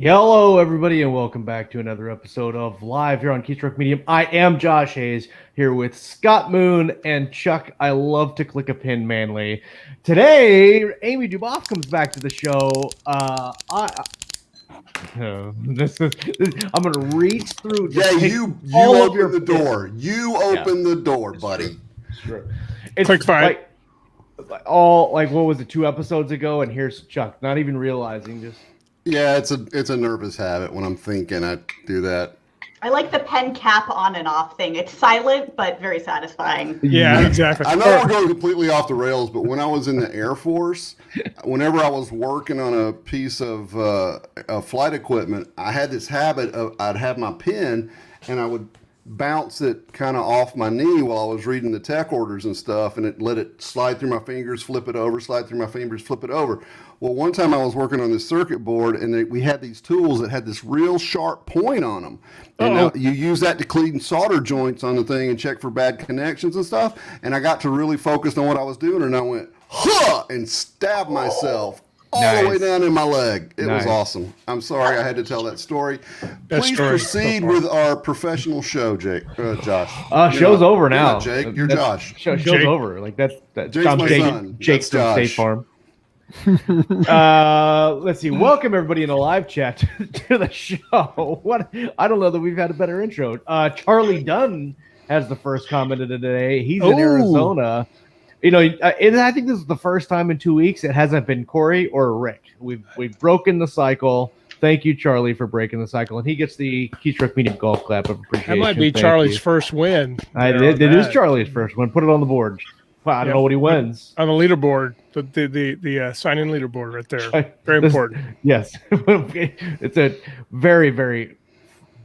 Hello, everybody, and welcome back to another episode of Live here on Keystroke Medium. I am Josh Hayes here with Scott Moon and Chuck. I love to click a pin, Manley. Today, Amy Duboff comes back to the show. I'm gonna reach through. You open the door. You open the door, buddy. It's true. It's Quick fight. What was it, 2 episodes ago? And here's Chuck, not even realizing, just. Yeah, it's a nervous habit. When I'm thinking, I do that. I like the pen cap on and off thing. It's silent, but very satisfying. Yeah, exactly. I know we're going completely off the rails, but when I was in the Air Force, whenever I was working on a piece of flight equipment, I had this habit of I'd have my pen and I would bounce it kind of off my knee while I was reading the tech orders and stuff, and let it slide through my fingers, flip it over, slide through my fingers, flip it over. Well, one time I was working on this circuit board, and we had these tools that had this real sharp point on them. And you use that to clean solder joints on the thing and check for bad connections and stuff. And I got to really focus on what I was doing, and I went, huh, and stabbed myself all the way down in my leg. It was awesome. I'm sorry I had to tell that story. Please proceed with our professional show, Josh. Show's over now. Not Jake, you're Josh. Show's Jake. over. Like that's Jake's my son. Jake's That's from Josh. State Farm. Let's see. Welcome everybody in the live chat to the show. What? I don't know that we've had a better intro. Charlie Dunn has the first comment of the day. He's in Arizona. You know, I think this is the first time in 2 weeks it hasn't been Corey or Rick. We've broken the cycle. Thank you, Charlie, for breaking the cycle, and he gets the Keystroke Medium golf clap of appreciation. That might be Charlie's first win. It is Charlie's first win. Put it on the board. Well, I don't know what he wins on the leaderboard. The sign-in leaderboard right there. Very important. Yes, it's a very, very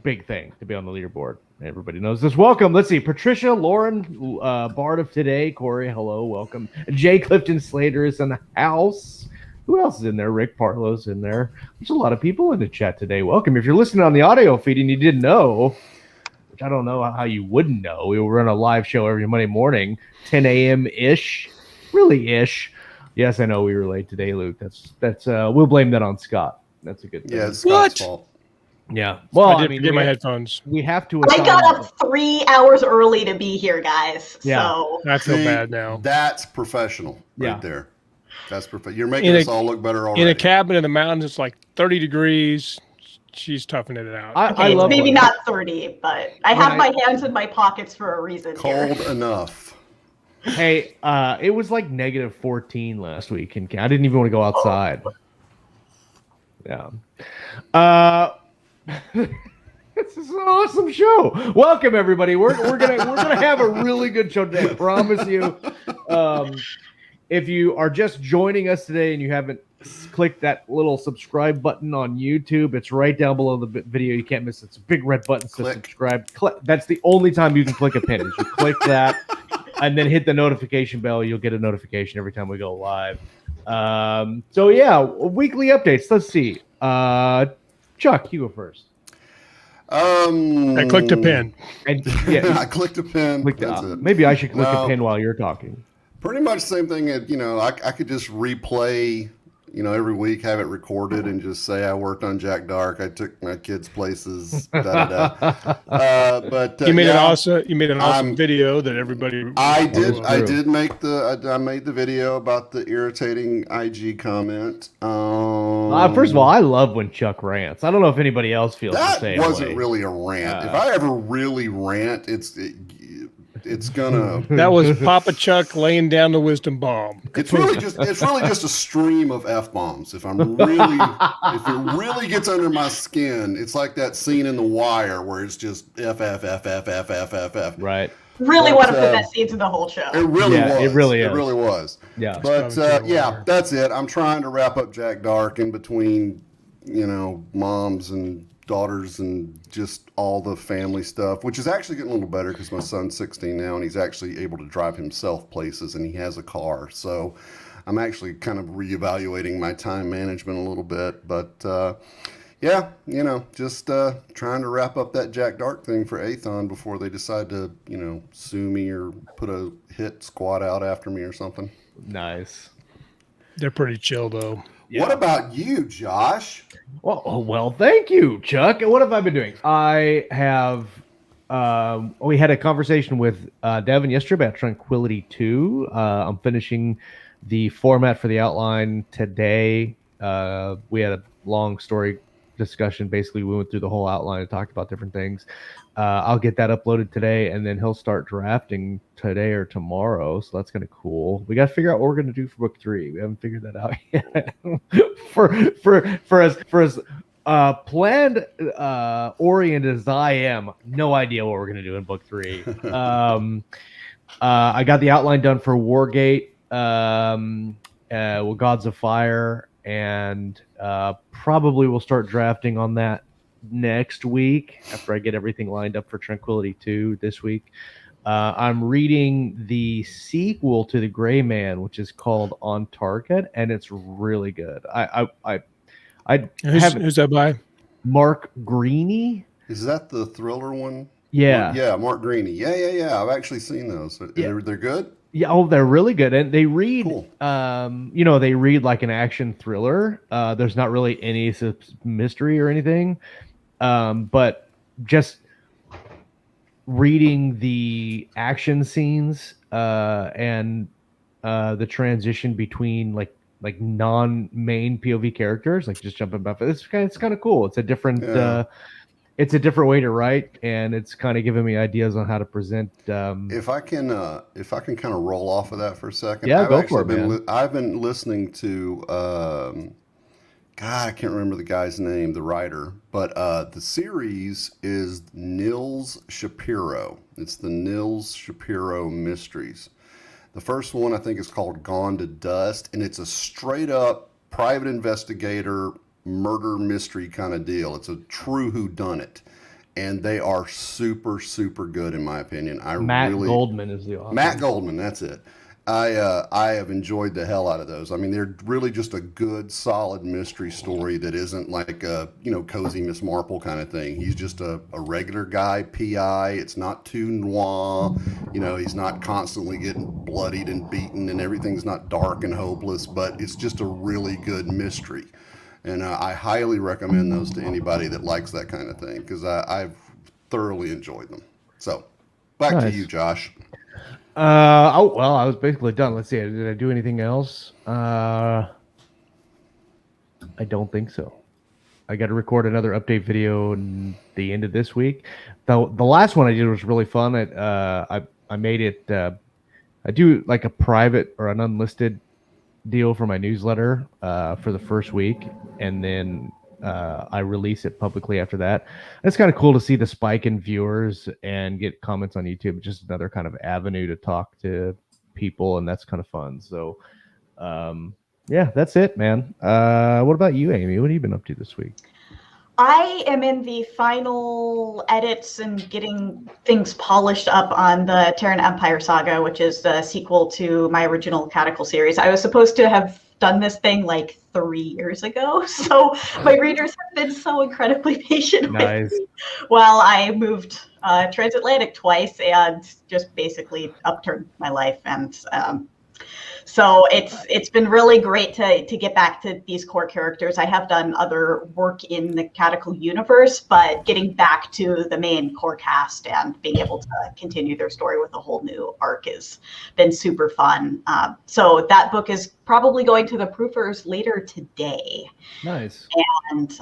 big thing to be on the leaderboard. Everybody knows this. Welcome. Let's see. Patricia, Lauren, Bard of Today, Corey, hello, welcome. Jay Clifton Slater is in the house. Who else is in there? Rick Parlow's in there. There's a lot of people in the chat today. Welcome. If you're listening on the audio feed and you didn't know, which I don't know how you wouldn't know, we will run a live show every Monday morning, 10 a.m.-ish. Really ish. Yes, I know we were late today, Luke. That's we'll blame that on Scott. That's a good thing. Yeah, it's Scott's fault. Yeah. Well, I mean, my headphones. We have to. I got up 3 hours early to be here, guys. Yeah. So I feel bad now. That's professional right there. That's perfect. You're making us all look better already. In a cabin in the mountains, it's like 30 degrees. She's toughing it out. I love maybe not 30, but I have my hands in my pockets for a reason. Cold enough. Hey, it was like negative 14 last week, and I didn't even want to go outside. Yeah. This is an awesome show. Welcome everybody. We're gonna have a really good show today. I promise you. If you are just joining us today and you haven't clicked that little subscribe button on YouTube, it's right down below the video. You can't miss it. It's a big red button to subscribe. That's the only time you can click a pin. Is you click that and then hit the notification bell. You'll get a notification every time we go live. So yeah, weekly updates. Let's see. Chuck, you go first. I clicked a pin. And yeah, I clicked a pin. That's it. Maybe I should click a pin while you're talking. Pretty much the same thing. I could just replay, every week, have it recorded, and just say I worked on Jack Dark. I took my kids places. But you made an awesome video that everybody. I made the video about the irritating IG comment. First of all, I love when Chuck rants. I don't know if anybody else feels the same way. That wasn't really a rant. If I ever really rant, it's gonna. That was Papa Chuck laying down the wisdom bomb. It's really just a stream of F-bombs. If it really gets under my skin, it's like that scene in The Wire where it's just F. Right. Really one of the best scenes of the whole show. It really was. It really is. It really was. Yeah. But that's it. I'm trying to wrap up Jack Dark in between, moms and daughters and just all the family stuff, which is actually getting a little better because my son's 16 now and he's actually able to drive himself places and he has a car. So I'm actually kind of reevaluating my time management a little bit. But just trying to wrap up that Jack Dark thing for Athon before they decide to, sue me or put a hit squad out after me or something. Nice. They're pretty chill though. What about you, Josh? Well, thank you, Chuck. What have I been doing? I have. We had a conversation with Devin yesterday about Tranquility 2. I'm finishing the format for the outline today. We had a long story discussion. Basically, we went through the whole outline and talked about different things. I'll get that uploaded today, and then he'll start drafting today or tomorrow. So that's kind of cool. We got to figure out what we're going to do for book 3. We haven't figured that out yet. for as planned, oriented as I am, no idea what we're going to do in book 3. I got the outline done for Wargate, with Gods of Fire, and probably we'll start drafting on that next week after I get everything lined up for Tranquility 2 this week. I'm reading the sequel to The Gray Man, which is called On Target, and it's really good. Who's that by? Mark Greaney. Is that the thriller one? Yeah. Yeah, Mark Greaney. Yeah. I've actually seen those. Yeah. They're good? Yeah, they're really good. And they read, Cool. They read like an action thriller. There's not really any mystery or anything. But just reading the action scenes and the transition between like non-main POV characters, like just jumping back. It's kind of cool. It's a different way to write, and it's kind of giving me ideas on how to present. If I can kind of roll off of that for a second. Yeah, go for it, man. I've been listening to God, I can't remember the guy's name, the writer, but the series is Nils Shapiro. It's the Nils Shapiro Mysteries. The first one I think is called Gone to Dust, and it's a straight up private investigator murder mystery kind of deal. It's a true whodunit, and they are super, super good in my opinion. Matt Goldman is the author. Matt Goldman, that's it. I have enjoyed the hell out of those. I mean, they're really just a good, solid mystery story that isn't like a, cozy Miss Marple kind of thing. He's just a regular guy, PI. It's not too noir. He's not constantly getting bloodied and beaten, and everything's not dark and hopeless, but it's just a really good mystery. And I highly recommend those to anybody that likes that kind of thing, because I've thoroughly enjoyed them. So, back to you, Josh. I was basically done. Let's see. Did I do anything else? I don't think so. I got to record another update video in the end of this week. The last one I did was really fun. I made it. I do like a private or an unlisted deal for my newsletter for the first week, and then I release it publicly after that. It's kind of cool to see the spike in viewers and get comments on YouTube. Just another kind of avenue to talk to people, and that's kind of fun. So, yeah, that's it, man. What about you, Amy? What have you been up to this week? I am in the final edits and getting things polished up on the Taran Empire Saga, which is the sequel to my original Cataclysm series. I was supposed to have done this thing like 3 years ago, so my readers have been so incredibly patient with me while I moved transatlantic twice and just basically upturned my life. And so it's been really great to get back to these core characters. I have done other work in the Cataclysm universe, but getting back to the main core cast and being able to continue their story with a whole new arc has been super fun. So that book is probably going to the proofers later today. Nice. And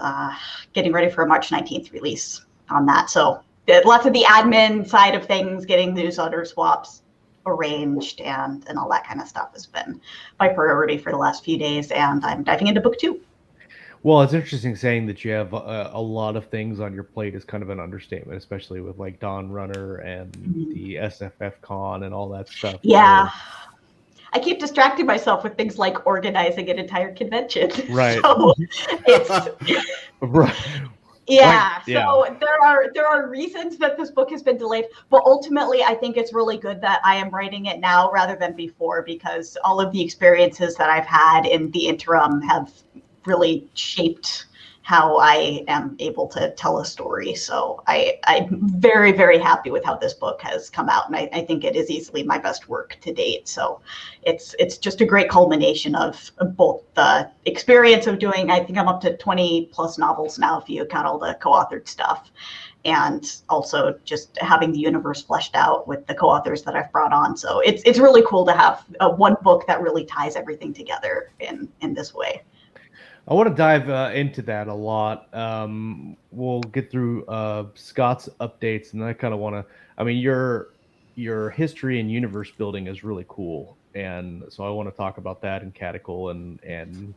getting ready for a March 19th release on that. So lots of the admin side of things, getting the newsletter swaps arranged and all that kind of stuff has been my priority for the last few days, and I'm diving into book 2. Well, it's interesting saying that you have a lot of things on your plate is kind of an understatement, especially with like Dawn Runner and the SFF Con and all that stuff. Yeah. I keep distracting myself with things like organizing an entire convention. Right. So it's right. Yeah, like, yeah. So there are reasons that this book has been delayed, but ultimately I think it's really good that I am writing it now rather than before, because all of the experiences that I've had in the interim have really shaped how I am able to tell a story. So I'm very, very happy with how this book has come out. And I think it is easily my best work to date. So it's just a great culmination of both the experience of doing, I think I'm up to 20 plus novels now, if you count all the co-authored stuff. And also just having the universe fleshed out with the co-authors that I've brought on. So it's really cool to have one book that really ties everything together in this way. I want to dive into that a lot. We'll get through Scott's updates, and I kind of want to. I mean, your history and universe building is really cool, and so I want to talk about that in Catechol, and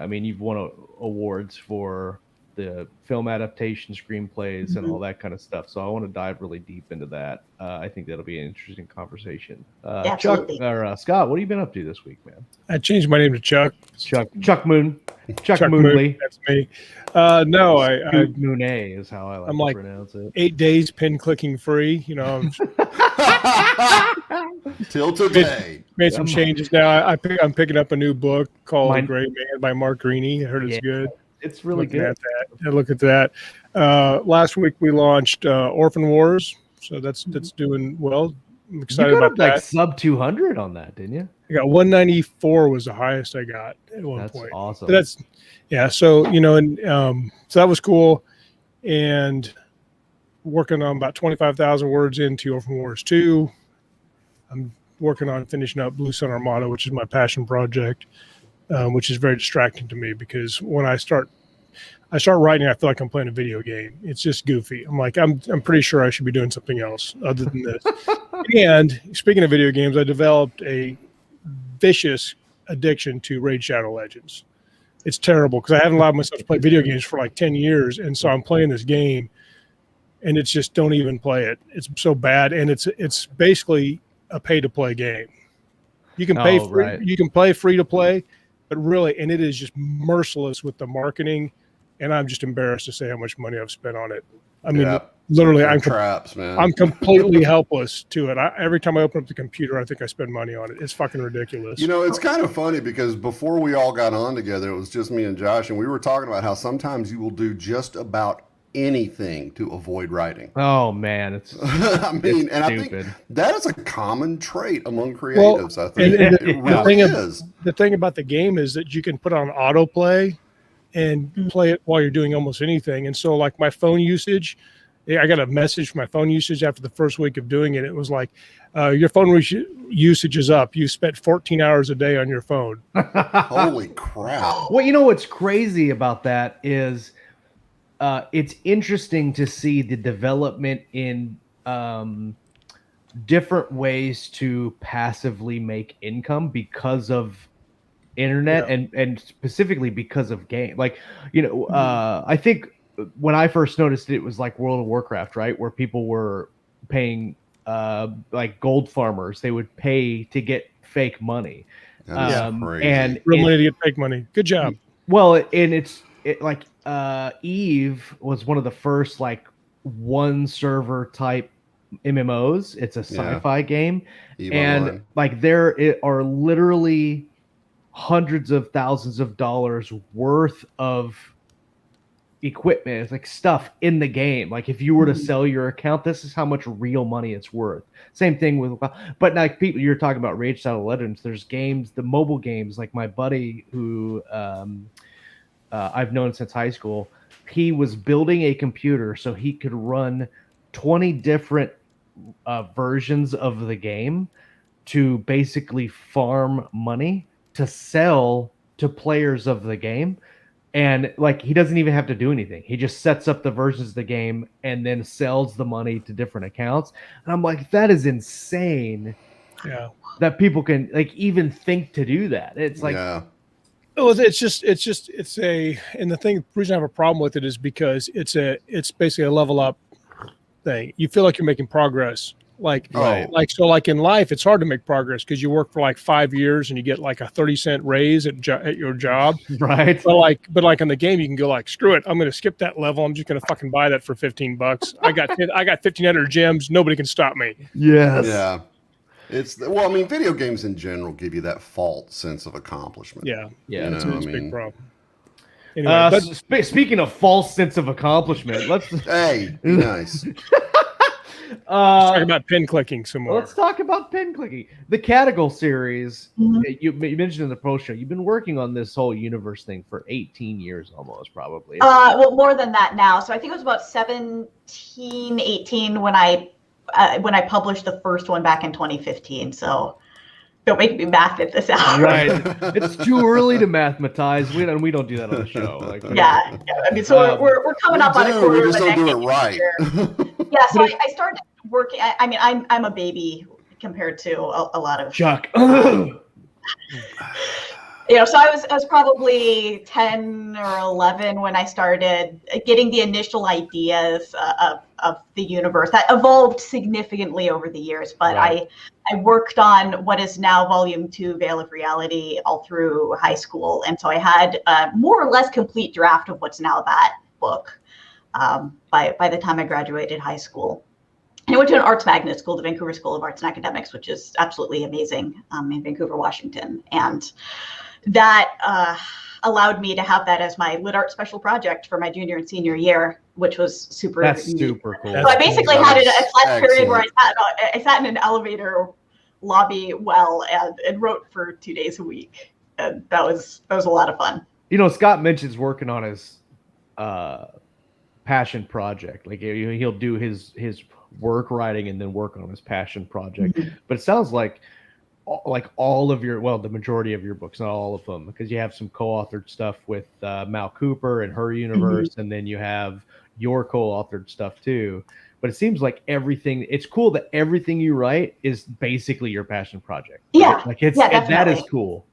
I mean, you've won awards for the film adaptation, screenplays, and all that kind of stuff. So I want to dive really deep into that. I think that'll be an interesting conversation. Chuck or Scott, what have you been up to this week, man? I changed my name to Chuck. Chuck Moonley. That's me. No, I Mooney is how I I'm to like pronounce it. 8 days pin clicking free. You know, Till today. made some changes now. I'm picking up a new book called Gray Man by Mark Greaney. I heard it's good. It's really good. Look at that. Last week we launched Orphan Wars, so that's doing well. I'm excited about that. Like sub 200 on that, didn't you? I got 194 was the highest I got at one point. That's awesome. So so you know, and so that was cool. And working on about 25,000 words into Orphan Wars 2. I'm working on finishing up Blue Sun Armada, which is my passion project. Which is very distracting to me because when I start writing, I feel like I'm playing a video game. It's just goofy. I'm like, I'm pretty sure I should be doing something else other than this. And speaking of video games, I developed a vicious addiction to Raid Shadow Legends. It's terrible because I haven't allowed myself to play video games for like 10 years. And so I'm playing this game and it's just don't even play it. It's so bad. And it's basically a pay to play game. You can pay you can play free to play. But really, and it is just merciless with the marketing, and I'm just embarrassed to say how much money I've spent on it. I mean, literally, I'm traps, man. I'm completely helpless to it. Every time I open up the computer, I think I spend money on it. It's fucking ridiculous. You know, it's kind of funny because before we all got on together, it was just me and Josh, and we were talking about how sometimes you will do just about anything to avoid writing. Oh man, it's I mean, and stupid. I think that is a common trait among creatives. I think it really is. The thing about the game is that you can put on autoplay and play it while you're doing almost anything. And so, like my phone usage, I got a message from my phone usage after the first week of doing it. It was like, your phone usage is up. You spent 14 hours a day on your phone. Holy crap! Well, you know what's crazy about that is. It's interesting to see the development in different ways to passively make income because of internet and specifically because of game. Like, you know, I think when I first noticed it was like World of Warcraft, right? Where people were paying like gold farmers. They would pay to get fake money. Crazy. And real money to get fake money. Good job. Well, and it's like Eve was one of the first like one server type MMOs. It's a sci-fi game, Eve and Online. Like there are literally hundreds of thousands of dollars worth of equipment. It's like stuff in the game. Like if you were to sell your account, this is how much real money it's worth. Same thing with, but like people, you're talking about Raid Shadow Legends. There's games, the mobile games. Like my buddy who I've known since high school, he was building a computer so he could run 20 different versions of the game to basically farm money to sell to players of the game. And like he doesn't even have to do anything. He just sets up the versions of the game and then sells the money to different accounts. And I'm like, that is insane. Yeah. That people can like even think to do that. It's like Oh, it's a, and the reason I have a problem with it is because it's basically a level up thing. You feel like you're making progress. Like in life, it's hard to make progress because you work for like 5 years and you get like a 30-cent raise at your job. Right. But like in the game, you can go like, screw it. I'm going to skip that level. I'm just going to fucking buy that for $15. I got 1,500 gems. Nobody can stop me. Yes. Yeah. I mean, video games in general give you that false sense of accomplishment. Yeah. Yeah. It's a big problem. Anyway, but Speaking of false sense of accomplishment, let's Hey, be nice. let's talk about pin clicking some more. let's talk about pin clicking. The Caticle series, Mhm. you mentioned in the post show, you've been working on this whole universe thing for 18 years almost, probably. Well, more than that now. So I think it was about 17, 18 when I published the first one back in 2015. So don't make me math at this out. Right. It's too early to mathematize. We don't do that on the show. Like, Yeah. I mean, so we're coming up on a quarter We of just a don't do decade it right. here. Yeah. So I started working. I mean, I'm a baby compared to a lot of Chuck. So I was probably 10 or 11 when I started getting the initial ideas of the universe that evolved significantly over the years. But Right. I worked on what is now Volume 2, Veil of Reality, all through high school. And so I had a more or less complete draft of what's now that book by the time I graduated high school. And I went to an arts magnet school, the Vancouver School of Arts and Academics, which is absolutely amazing in Vancouver, Washington. And that allowed me to have that as my lit art special project for my junior and senior year, which was super That's neat. super cool. So I basically had a flat period where Excellent. I sat in an elevator lobby and wrote for 2 days a week. And that was a lot of fun. Scott mentions working on his passion project. Like he'll do his work writing and then work on his passion project. Mm-hmm. But it sounds like all of the majority of your books, not all of them, because you have some co-authored stuff with Mal Cooper and her universe, Mm-hmm. and then you have your co-authored stuff too. But it seems like it's cool that everything you write is basically your passion project. Yeah. That definitely. is cool.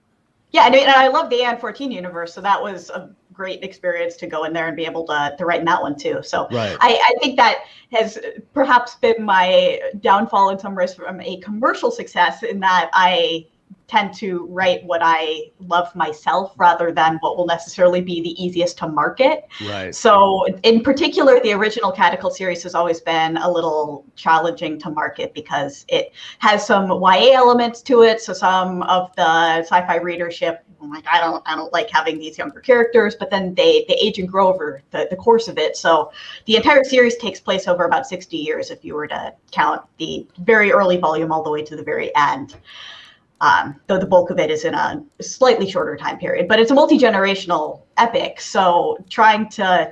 Yeah, and I love the Ann 14 universe, so that was a great experience to go in there and be able to write in that one too. So Right. I think that has perhaps been my downfall in some ways from a commercial success, in that I tend to write what I love myself rather than what will necessarily be the easiest to market. Right. So in particular, the original Caticle series has always been a little challenging to market because it has some YA elements to it. So some of the sci-fi readership, like, I don't like having these younger characters, but then they age and grow over the course of it. So the entire series takes place over about 60 years if you were to count the very early volume all the way to the very end. Though the bulk of it is in a slightly shorter time period, but it's a multi-generational epic. So trying to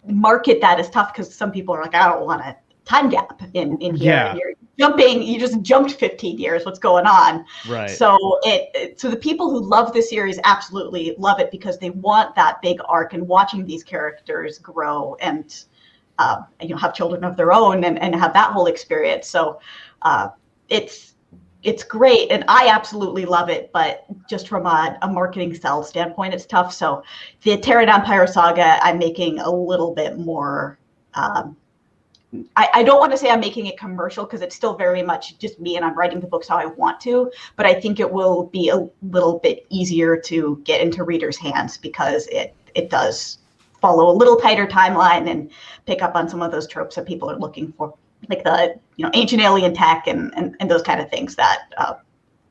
market that is tough because some people are like, I don't want a time gap in here. Yeah. You just jumped 15 years. What's going on? Right. So so the people who love this series absolutely love it because they want that big arc and watching these characters grow and have children of their own and have that whole experience. So it's great, and I absolutely love it, but just from a marketing sales standpoint, it's tough. So the Taran Empire Saga, I'm making a little bit more, I don't want to say I'm making it commercial because it's still very much just me and I'm writing the books how I want to, but I think it will be a little bit easier to get into readers' hands because it does follow a little tighter timeline and pick up on some of those tropes that people are looking for, like the ancient alien tech and those kind of things that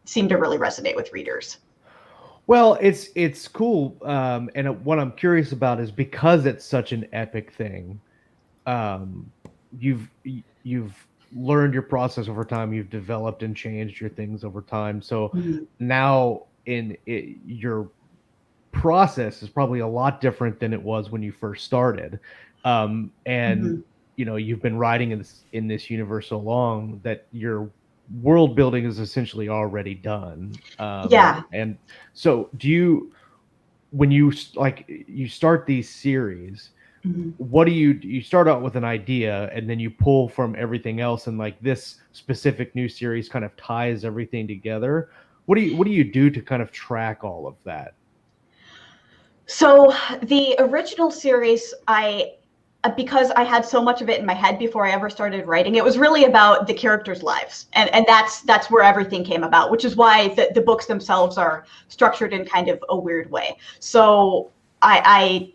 seem to really resonate with readers. Well, it's cool, and what I'm curious about is because it's such an epic thing, you've learned your process over time, you've developed and changed your things over time. So now your process is probably a lot different than it was when you first started, and you've been writing in this universe so long that your world building is essentially already done. And so when you start these series, what do you start out with an idea and then you pull from everything else, and like this specific new series kind of ties everything together? What do you do to kind of track all of that? So the original series, because I had so much of it in my head before I ever started writing, it was really about the characters' lives. And that's where everything came about, which is why the books themselves are structured in kind of a weird way. So I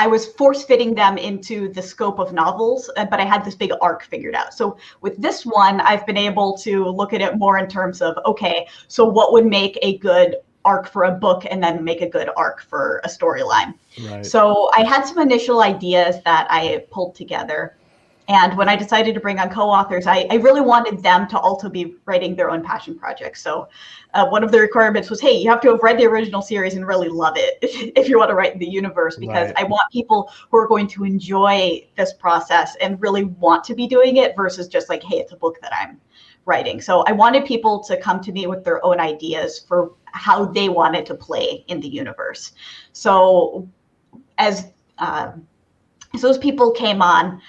was force-fitting them into the scope of novels, but I had this big arc figured out. So with this one, I've been able to look at it more in terms of, okay, so what would make a good arc for a book and then make a good arc for a storyline. Right. So I had some initial ideas that I pulled together. And when I decided to bring on co-authors, I really wanted them to also be writing their own passion projects. So one of the requirements was, hey, you have to have read the original series and really love it if you want to write in the universe, because Right. I want people who are going to enjoy this process and really want to be doing it versus just like, hey, it's a book that I'm writing. So I wanted people to come to me with their own ideas for how they wanted to play in the universe. So as those people came on,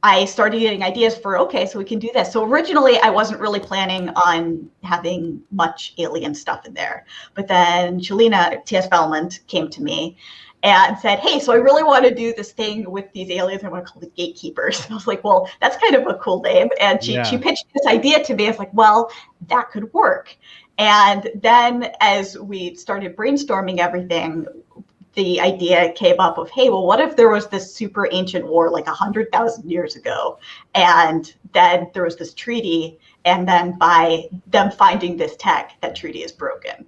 I started getting ideas for, okay, so we can do this. So originally I wasn't really planning on having much alien stuff in there. But then Shalina T.S. Valmont came to me and said, hey, so I really want to do this thing with these aliens. I want to call it gatekeepers. And I was like, well, that's kind of a cool name. And she pitched this idea to me. I was like, well, that could work. And then as we started brainstorming everything, the idea came up of, hey, well, what if there was this super ancient war like 100,000 years ago, and then there was this treaty, and then by them finding this tech, that treaty is broken,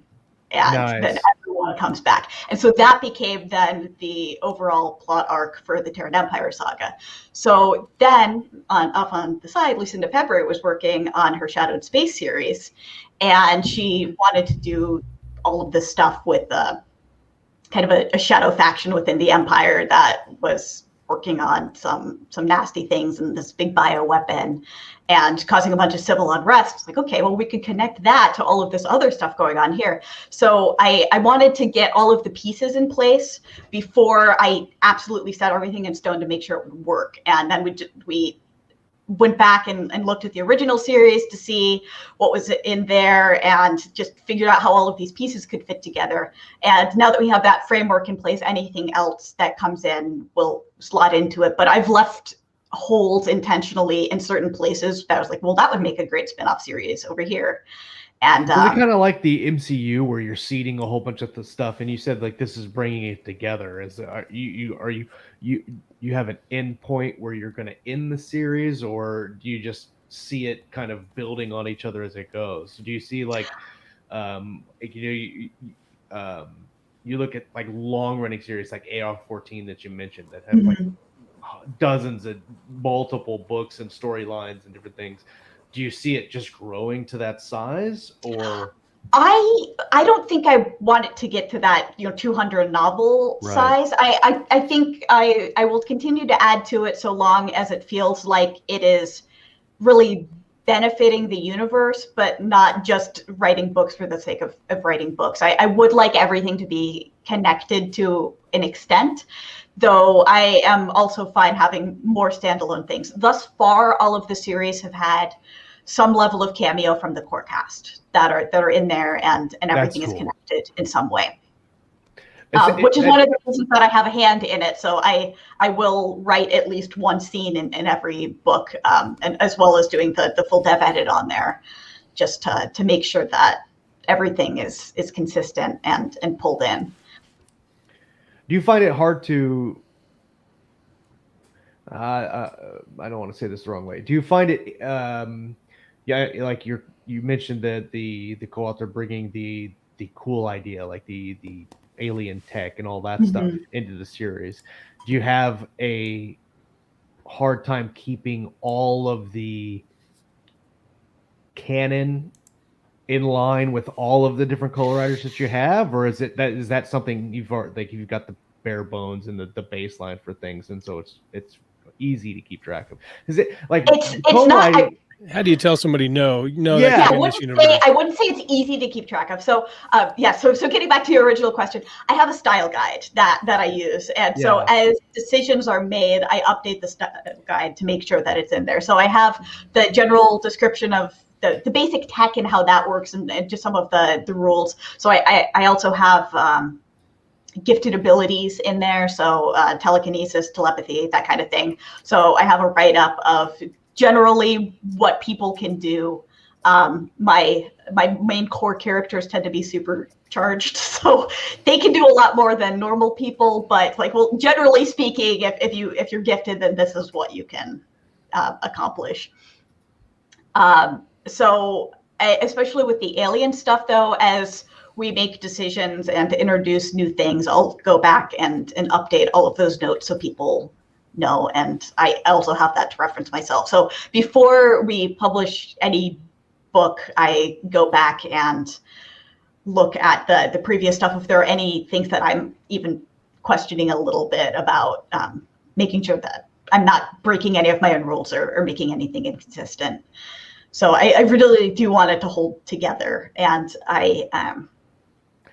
and then everyone comes back. And so that became then the overall plot arc for the Terran Empire saga. So then up on the side, Lucinda Pepper was working on her Shadowed Space series, and she wanted to do all of this stuff with kind of a shadow faction within the Empire that was working on some nasty things and this big bioweapon and causing a bunch of civil unrest. It's like, okay, well, we could connect that to all of this other stuff going on here. So I wanted to get all of the pieces in place before I absolutely set everything in stone to make sure it would work. And then we went back and looked at the original series to see what was in there and just figured out how all of these pieces could fit together. And now that we have that framework in place, anything else that comes in will slot into it. But I've left holes intentionally in certain places that I was like, well, that would make a great spin-off series over here. And is it kind of like the MCU where you're seeding a whole bunch of the stuff, and you said like this is bringing it together? Is you have an end point where you're going to end the series, or do you just see it kind of building on each other as it goes? Do you see like you look at like long running series like AR-14 that you mentioned that have like dozens of multiple books and storylines and different things? Do you see it just growing to that size, or? I don't think I want it to get to that 200 novel size. I think I will continue to add to it so long as it feels like it is really benefiting the universe, but not just writing books for the sake of writing books. I would like everything to be connected to an extent, though I am also fine having more standalone things. Thus far, all of the series have had some level of cameo from the core cast that are in there, and everything is connected in some way. Which is one of the reasons that I have a hand in it. So I will write at least one scene in every book, and as well as doing the full dev edit on there, just to make sure that everything is consistent and pulled in. Do you find it hard to? I don't want to say this the wrong way. Do you find it? Like you mentioned that the co-author bringing the cool idea, like the alien tech and all that stuff into the series. Do you have a hard time keeping all of the canon in line with all of the different color writers that you have, or is that something you've got the bare bones and the baseline for things, and so it's easy to keep track of? Is it like it's not? How do you tell somebody no? Yeah, I wouldn't say it's easy to keep track of. So so getting back to your original question, I have a style guide that I use, and so as decisions are made, I update the style guide to make sure that it's in there. So I have the general description of the basic tech and how that works, and just some of the rules. So I also have gifted abilities in there, so telekinesis, telepathy, that kind of thing. So I have a write-up of generally what people can do. My main core characters tend to be supercharged, so they can do a lot more than normal people, but generally speaking, if you're gifted, then this is what you can accomplish. So especially with the alien stuff, though, as we make decisions and introduce new things, I'll go back and update all of those notes so people know. And I also have that to reference myself. So before we publish any book, I go back and look at the previous stuff if there are any things that I'm even questioning a little bit about, making sure that I'm not breaking any of my own rules or making anything inconsistent. So I really do want it to hold together, and I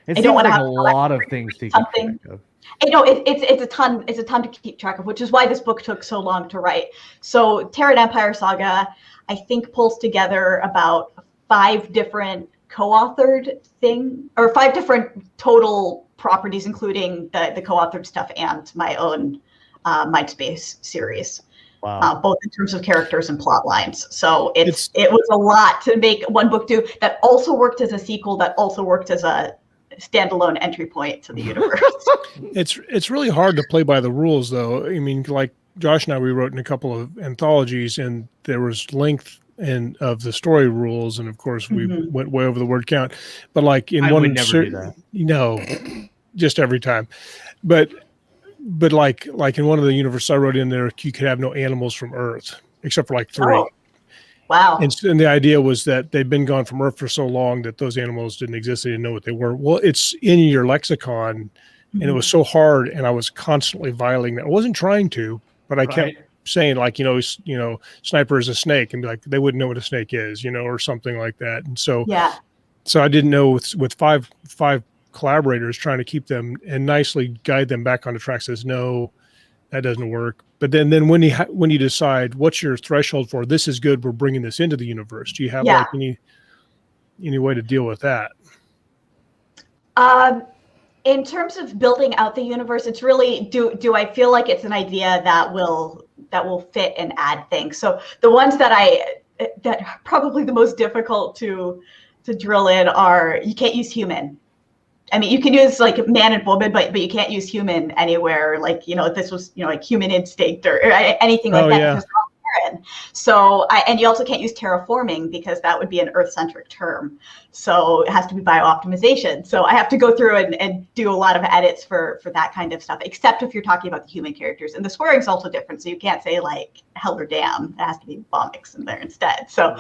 It I seems don't want to like have a lot of things to keep something. track of. I know it's a ton to keep track of, which is why this book took so long to write. So Taran Empire Saga, I think, pulls together about 5 different co-authored or 5 different total properties, including the co-authored stuff and my own Mindspace series. Wow. Both in terms of characters and plot lines. So it was a lot to make one book do that also worked as a sequel, that also worked as a standalone entry point to the universe. It's really hard to play by the rules, though. I mean, like Josh and I, we wrote in a couple of anthologies, and there was length of the story rules, and of course we went way over the word count. But like in I one, would never do that. Just every time. But like in one of the universes I wrote in there, you could have no animals from Earth except for like 3. Oh, wow. And the idea was that they'd been gone from Earth for so long that those animals didn't exist. They didn't know what they were. Well, it's in your lexicon, and it was so hard, and I was constantly violating that. I wasn't trying to, but I kept saying, like, sniper is a snake, and be like, they wouldn't know what a snake is, or something like that. And so, so I didn't know with five collaborators trying to keep them and nicely guide them back on the track, says, no, that doesn't work. But then when you decide what's your threshold for this is good, we're bringing this into the universe. Do you have like any way to deal with that? In terms of building out the universe, it's really, do I feel like it's an idea that will fit and add things? So the ones that are probably the most difficult to drill in are, you can't use human. I mean, you can use like man and woman, but you can't use human anywhere. Like, if this was, like human instinct or anything like that. Because they're all Terran. So, and you also can't use terraforming because that would be an Earth-centric term. So it has to be biooptimization. So I have to go through and do a lot of edits for that kind of stuff, except if you're talking about the human characters. And the swearing is also different. So you can't say like hell or damn. It has to be vomix in there instead. So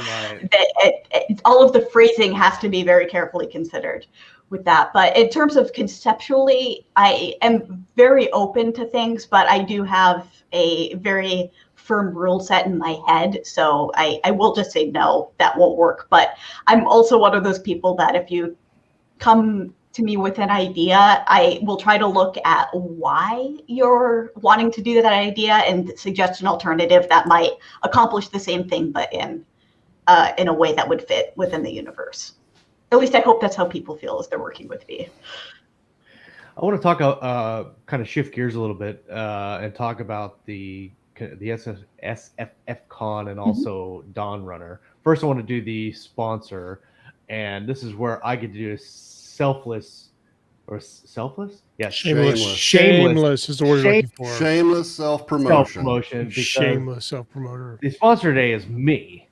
all of the phrasing has to be very carefully considered with that. But in terms of conceptually, I am very open to things, but I do have a very firm rule set in my head. So I will just say, no, that won't work. But I'm also one of those people that if you come to me with an idea, I will try to look at why you're wanting to do that idea and suggest an alternative that might accomplish the same thing, but in a way that would fit within the universe. At least I hope that's how people feel as they're working with me. I want to talk, kind of shift gears a little bit and talk about the SFF Con and also Dawn Runner. First, I want to do the sponsor, and this is where I get to do a selfless? Yes, Shameless is the word you're looking for. Shameless self-promotion. Shameless self-promoter. The sponsor today is me.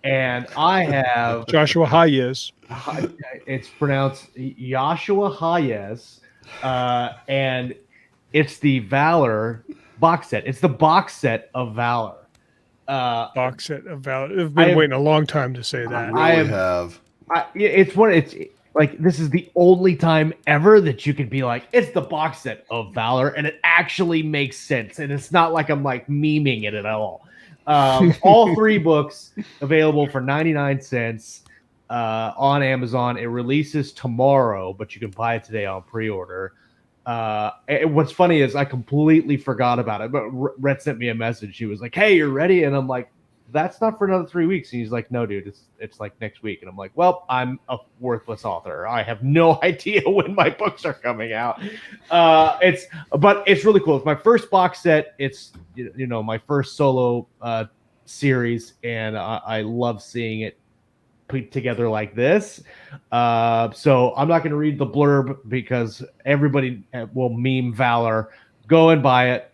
And I have Joshua Hayes. It's pronounced Joshua Hayes, and it's the Valor box set. It's the box set of Valor. Box set of Valor. I've been waiting a long time to say that. I have. It's like this is the only time ever that you could be like, it's the box set of Valor, and it actually makes sense, and it's not like I'm like memeing it at all. All 3 books available for 99 cents on Amazon. It releases tomorrow, but you can buy it today on pre-order. What's funny is I completely forgot about it, but Rhett sent me a message. He was like, hey, you're ready? And I'm like, that's not for another 3 weeks. And he's like, no, dude, it's like next week. And I'm like, well, I'm a worthless author. I have no idea when my books are coming out. But it's really cool. It's my first box set. It's, my first solo series. And I love seeing it put together like this. So I'm not going to read the blurb because everybody will meme Valor. Go and buy it.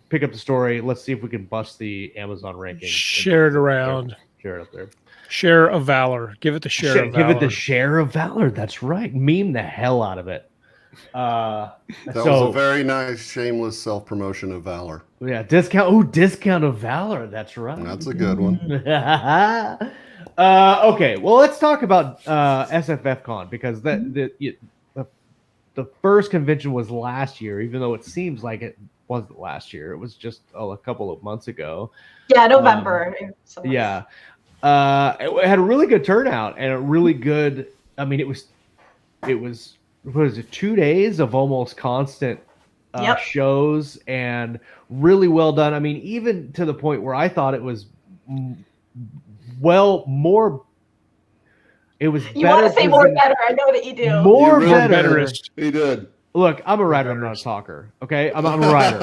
Pick up the story. Let's see if we can bust the Amazon ranking. Share it around. Share it up there. Share of Valor. Give it the share of Valor. Give it the share of Valor. That's right. Meme the hell out of it. That was a very nice, shameless self-promotion of Valor. Yeah, discount. Oh, discount of Valor. That's right. That's a good one. Okay, well, let's talk about SFF Con, because the first convention was last year, even though it seems like it wasn't last year. It was just a couple of months ago. Yeah, November. Yeah. It had a really good turnout and a really good. I mean, it was what is it, 2 days of almost constant shows, and really well done. I mean, even to the point where I thought it was more. It was. You want to say more better? I know that you do. More really better. He did. Look, I'm a writer. I'm not a talker. Okay, I'm a writer.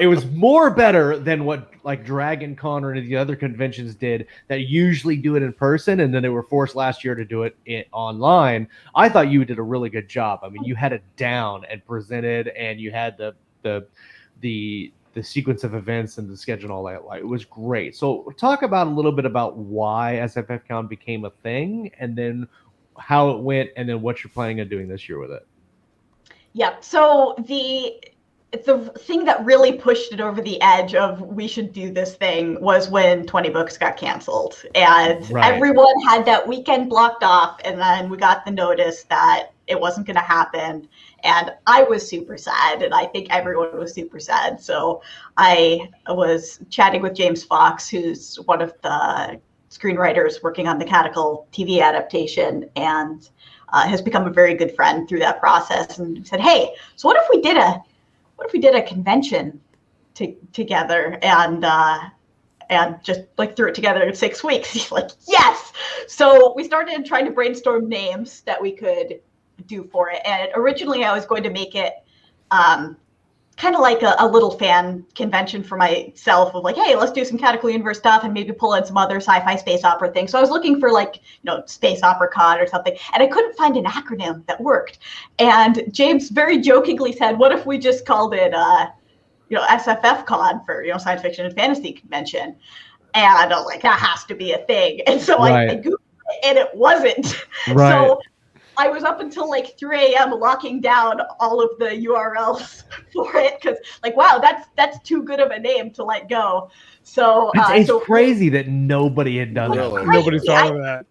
It was more better than what like Dragon Con or any of the other conventions did that usually do it in person, and then they were forced last year to do it online. I thought you did a really good job. I mean, you had it down and presented, and you had the sequence of events and the schedule and all that. Like, it was great. So talk about a little bit about why SFFCon became a thing, and then how it went, and then what you're planning on doing this year with it. Yeah. So the thing that really pushed it over the edge of we should do this thing was when 20 Books got canceled, and everyone had that weekend blocked off, and then we got the notice that it wasn't going to happen, and I was super sad, and I think everyone was super sad. So I was chatting with James Fox, who's one of the screenwriters working on the Cataclysm TV adaptation, and has become a very good friend through that process, and said, "Hey, so what if we did a convention together and just like threw it together in 6 weeks?" He's like, "Yes!" So we started trying to brainstorm names that we could do for it, and originally I was going to make it kind of like a little fan convention for myself of like, hey, let's do some Cataclysm universe stuff and maybe pull in some other sci-fi space opera things. So I was looking for like, Space Opera Con or something, and I couldn't find an acronym that worked. And James very jokingly said, what if we just called it, SFF Con for, science fiction and fantasy convention? And I was like, that has to be a thing. And so I Googled it, and it wasn't. Right. So I was up until like 3 a.m. locking down all of the URLs for it, because like, wow, that's too good of a name to let go. So it's crazy that nobody had done that. Nobody thought of that.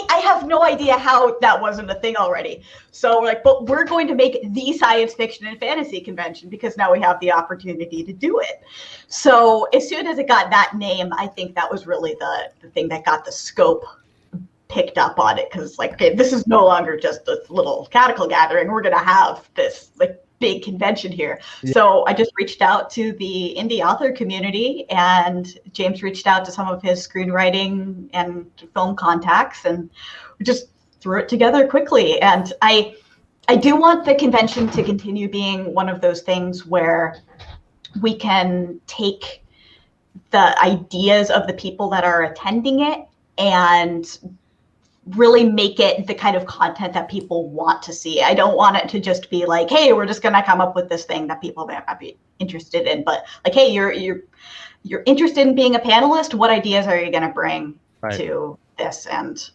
I have no idea how that wasn't a thing already. So like, but we're going to make the science fiction and fantasy convention because now we have the opportunity to do it. So as soon as it got that name, I think that was really the thing that got the scope picked up on it, because like, okay, this is no longer just this little Cataclysm gathering. We're gonna have this like big convention here. Yeah. So I just reached out to the indie author community, and James reached out to some of his screenwriting and film contacts, and we just threw it together quickly. And I do want the convention to continue being one of those things where we can take the ideas of the people that are attending it and really make it the kind of content that people want to see. I don't want it to just be like, hey, we're just going to come up with this thing that people might not be interested in, but like, hey, you're interested in being a panelist. What ideas are you going to bring to this? And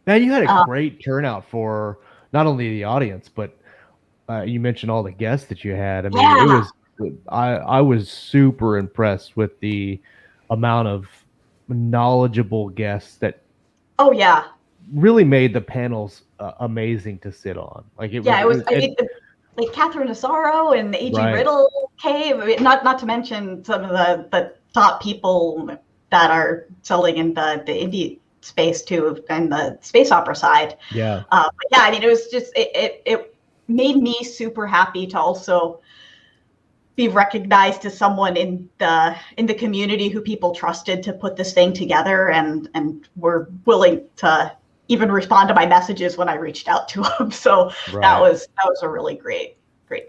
man, you had a great turnout for not only the audience, but you mentioned all the guests that you had. I mean, it was, I was super impressed with the amount of knowledgeable guests that really made the panels amazing to sit on. Like it was like Catherine Asaro and A.G. Riddle came. I mean, not to mention some of the top people that are selling in the indie space too, and the space opera side. Yeah. I mean, it was just it made me super happy to also be recognized as someone in the community who people trusted to put this thing together, and were willing to even respond to my messages when I reached out to them. So that was a really great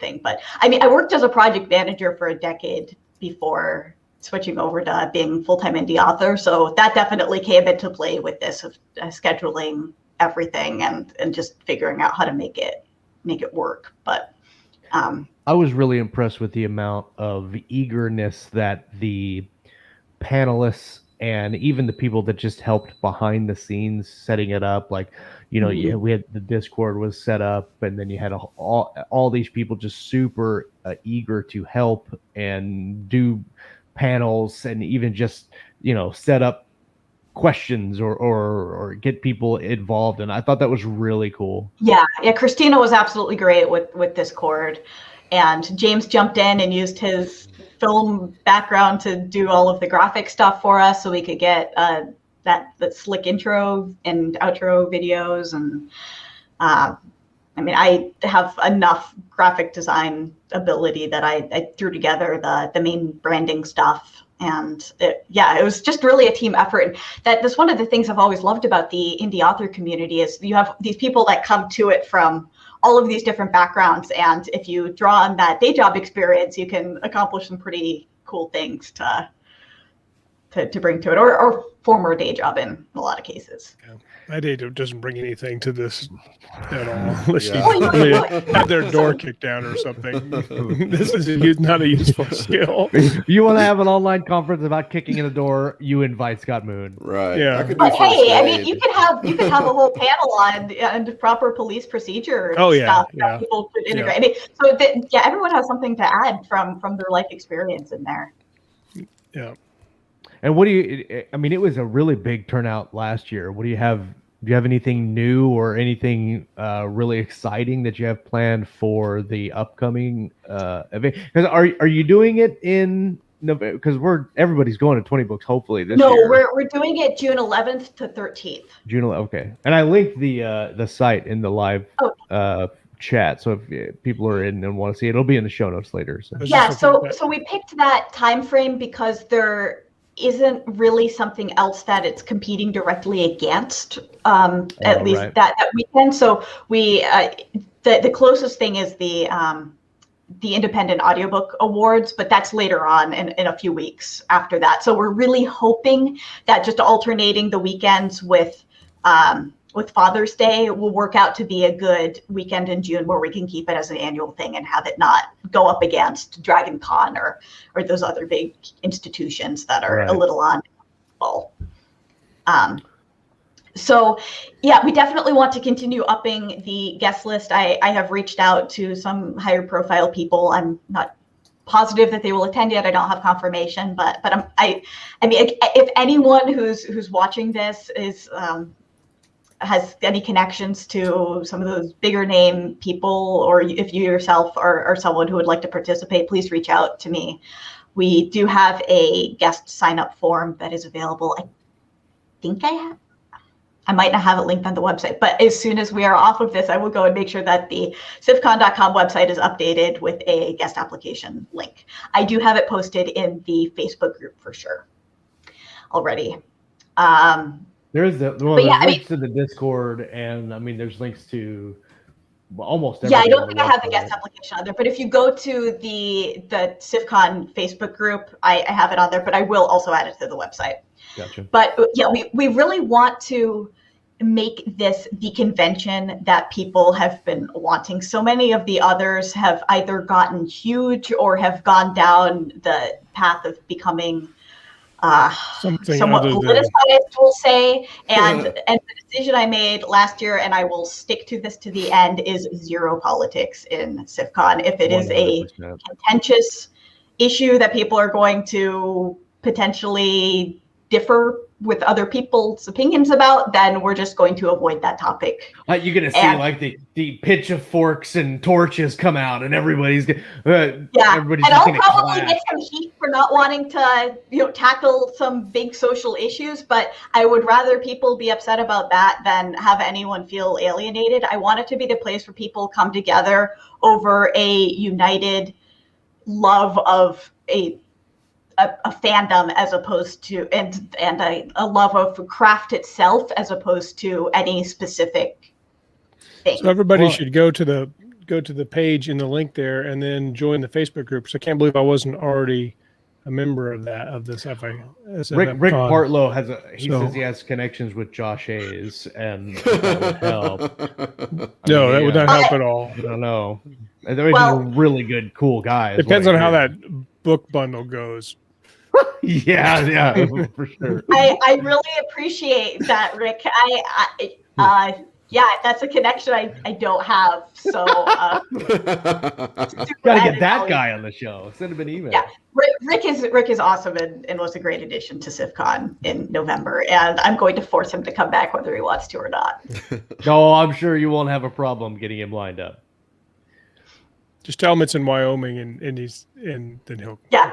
thing. But I mean, I worked as a project manager for a decade before switching over to being full-time indie author. So that definitely came into play with this of scheduling everything and just figuring out how to make it work. But I was really impressed with the amount of eagerness that the panelists and even the people that just helped behind the scenes setting it up, like, you know, we had the Discord was set up, and then you had all these people just super eager to help and do panels, and even just, you know, set up questions or get people involved. And I thought that was really cool. Yeah, Christina was absolutely great with Discord, and James jumped in and used his film background to do all of the graphic stuff for us, so we could get that slick intro and outro videos. And I mean, I have enough graphic design ability that I threw together the main branding stuff. And it was just really a team effort. And that's one of the things I've always loved about the indie author community is you have these people that come to it from all of these different backgrounds. And if you draw on that day job experience, you can accomplish some pretty cool things to bring to it, or former day job in a lot of cases. Yeah. My day job doesn't bring anything to this at all. Unless Yeah. you have their door kicked down or something. This is not a useful skill. If you want to have an online conference about kicking in a door, you invite Scott Moon. Right. Yeah. I could do But first hey, I aid. mean, you could have a whole panel on proper police procedure stuff that people could integrate. I mean, so everyone has something to add from their life experience in there. Yeah. And what do you, I mean, it was a really big turnout last year. What do you have? Do you have anything new or anything really exciting that you have planned for the upcoming event? Because are you doing it in November? Because everybody's going to 20 Books hopefully this year. No, we're doing it June 11th to 13th. Okay. And I linked the site in the live chat, so if people are in and want to see it, it'll be in the show notes later. So. Yeah, so we picked that time frame because there isn't really something else that it's competing directly against, at least that weekend. So we the closest thing is the Independent Audiobook Awards, but that's later on in a few weeks after that. So we're really hoping that just alternating the weekends with Father's Day will work out to be a good weekend in June where we can keep it as an annual thing and have it not go up against Dragon Con or those other big institutions that are a little on full. So yeah, we definitely want to continue upping the guest list. I have reached out to some higher profile people. I'm not positive that they will attend yet. I don't have confirmation, but I mean, if anyone who's watching this is has any connections to some of those bigger name people, or if you yourself are someone who would like to participate, please reach out to me. We do have a guest sign up form that is available. I think I might not have it linked on the website, but as soon as we are off of this, I will go and make sure that the civcon.com website is updated with a guest application link. I do have it posted in the Facebook group for sure already. There's links to the Discord, and I mean, there's links to almost everything. Yeah, I don't think I have the guest application on there, but if you go to the CivCon Facebook group, I have it on there, but I will also add it to the website. Gotcha. But yeah, we really want to make this the convention that people have been wanting. So many of the others have either gotten huge or have gone down the path of becoming somewhat politicized, we'll say. And the decision I made last year, and I will stick to this to the end, is zero politics in CivCon. If it is 100%. A contentious issue that people are going to potentially differ with other people's opinions about, then we're just going to avoid that topic. You're going to see like the pitch of forks and torches come out, and everybody's everybody's and I'll probably get some heat for not wanting to tackle some big social issues, but I would rather people be upset about that than have anyone feel alienated. I want it to be the place where people come together over a united love of a fandom, as opposed to and a love of craft itself, as opposed to any specific thing. So everybody should go to the page in the link there and then join the Facebook group. So I can't believe I wasn't already a member of the Sci-Fi. Rick Partlow says he has connections with Josh Hayes, and that would help. That would not help at all. I don't know. He's a really good, cool guy. Depends on how that book bundle goes. Yeah, for sure. I really appreciate that, Rick. Yeah, that's a connection I don't have. So Got to get that guy on the show. Send him an email. Yeah, Rick is awesome and was a great addition to CIFCon in November, and I'm going to force him to come back whether he wants to or not. No, I'm sure you won't have a problem getting him lined up. Just tell him it's in Wyoming, and then he'll. Yeah.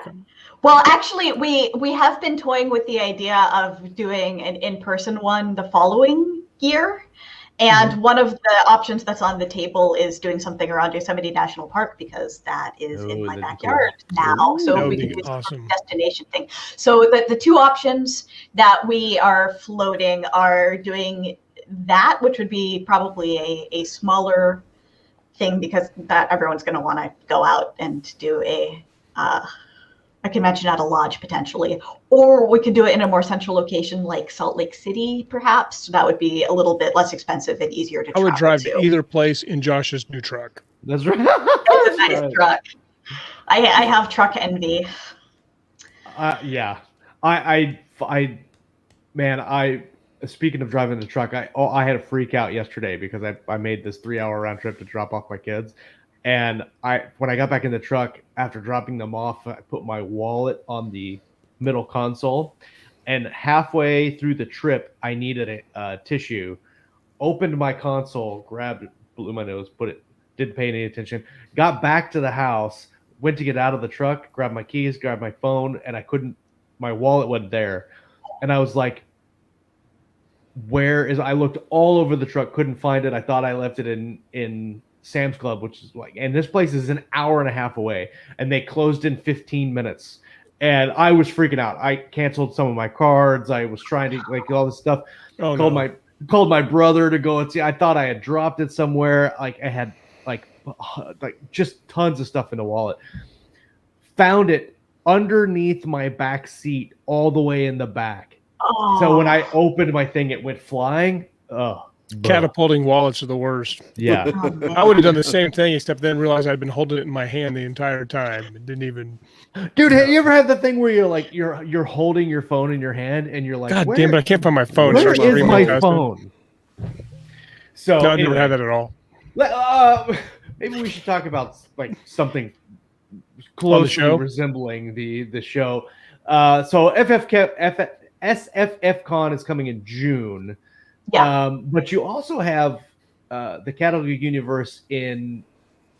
Well, actually, we have been toying with the idea of doing an in-person one the following year. And one of the options that's on the table is doing something around Yosemite National Park, because that is in my backyard now. So we can do some destination thing. So the two options that we are floating are doing that, which would be probably a smaller thing, because that everyone's going to want to go out and do a convention at a lodge potentially, or we could do it in a more central location like Salt Lake City, perhaps. That would be a little bit less expensive and easier to travel to. I would drive to either place in Josh's new truck. That's right. It's a nice truck. I have truck envy. Yeah. Man, speaking of driving the truck, I had a freak out yesterday because I made this 3-hour round trip to drop off my kids. And when I got back in the truck after dropping them off, I put my wallet on the middle console, and halfway through the trip, I needed a tissue. Opened my console, grabbed it, blew my nose, put it, didn't pay any attention. Got back to the house, went to get out of the truck, grabbed my keys, grabbed my phone, and my wallet wasn't there. And I was like, I looked all over the truck, couldn't find it. I thought I left it in Sam's Club, which is and this place is an hour and a half away, and they closed in 15 minutes. And I was freaking out. I canceled some of my cards. I was trying to all this stuff. Called my brother to go and see. I thought I had dropped it somewhere. I had just tons of stuff in the wallet. Found it underneath my back seat, all the way in the back. Oh. So when I opened my thing, it went flying. Catapulting wallets are the worst. Yeah. I would have done the same thing, except then realized I'd been holding it in my hand the entire time and didn't even. Dude, have you ever had the thing where you're holding your phone in your hand and you're like, God damn it, I can't find my phone. Where is my phone? So no, I never had that at all. Maybe we should talk about something closely resembling the show. So SFF Con is coming in June. Yeah. But you also have the Catalog Universe in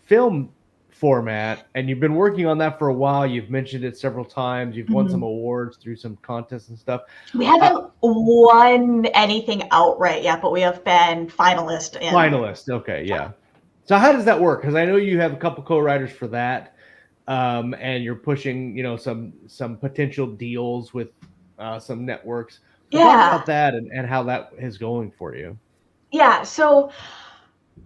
film format, and you've been working on that for a while. You've mentioned it several times. You've won some awards through some contests and stuff. We haven't won anything outright yet, but we have been finalist. Okay, yeah. So how does that work? Because I know you have a couple co-writers for that, and you're pushing, some potential deals with some networks. Talk about that and how that is going for you. Yeah, so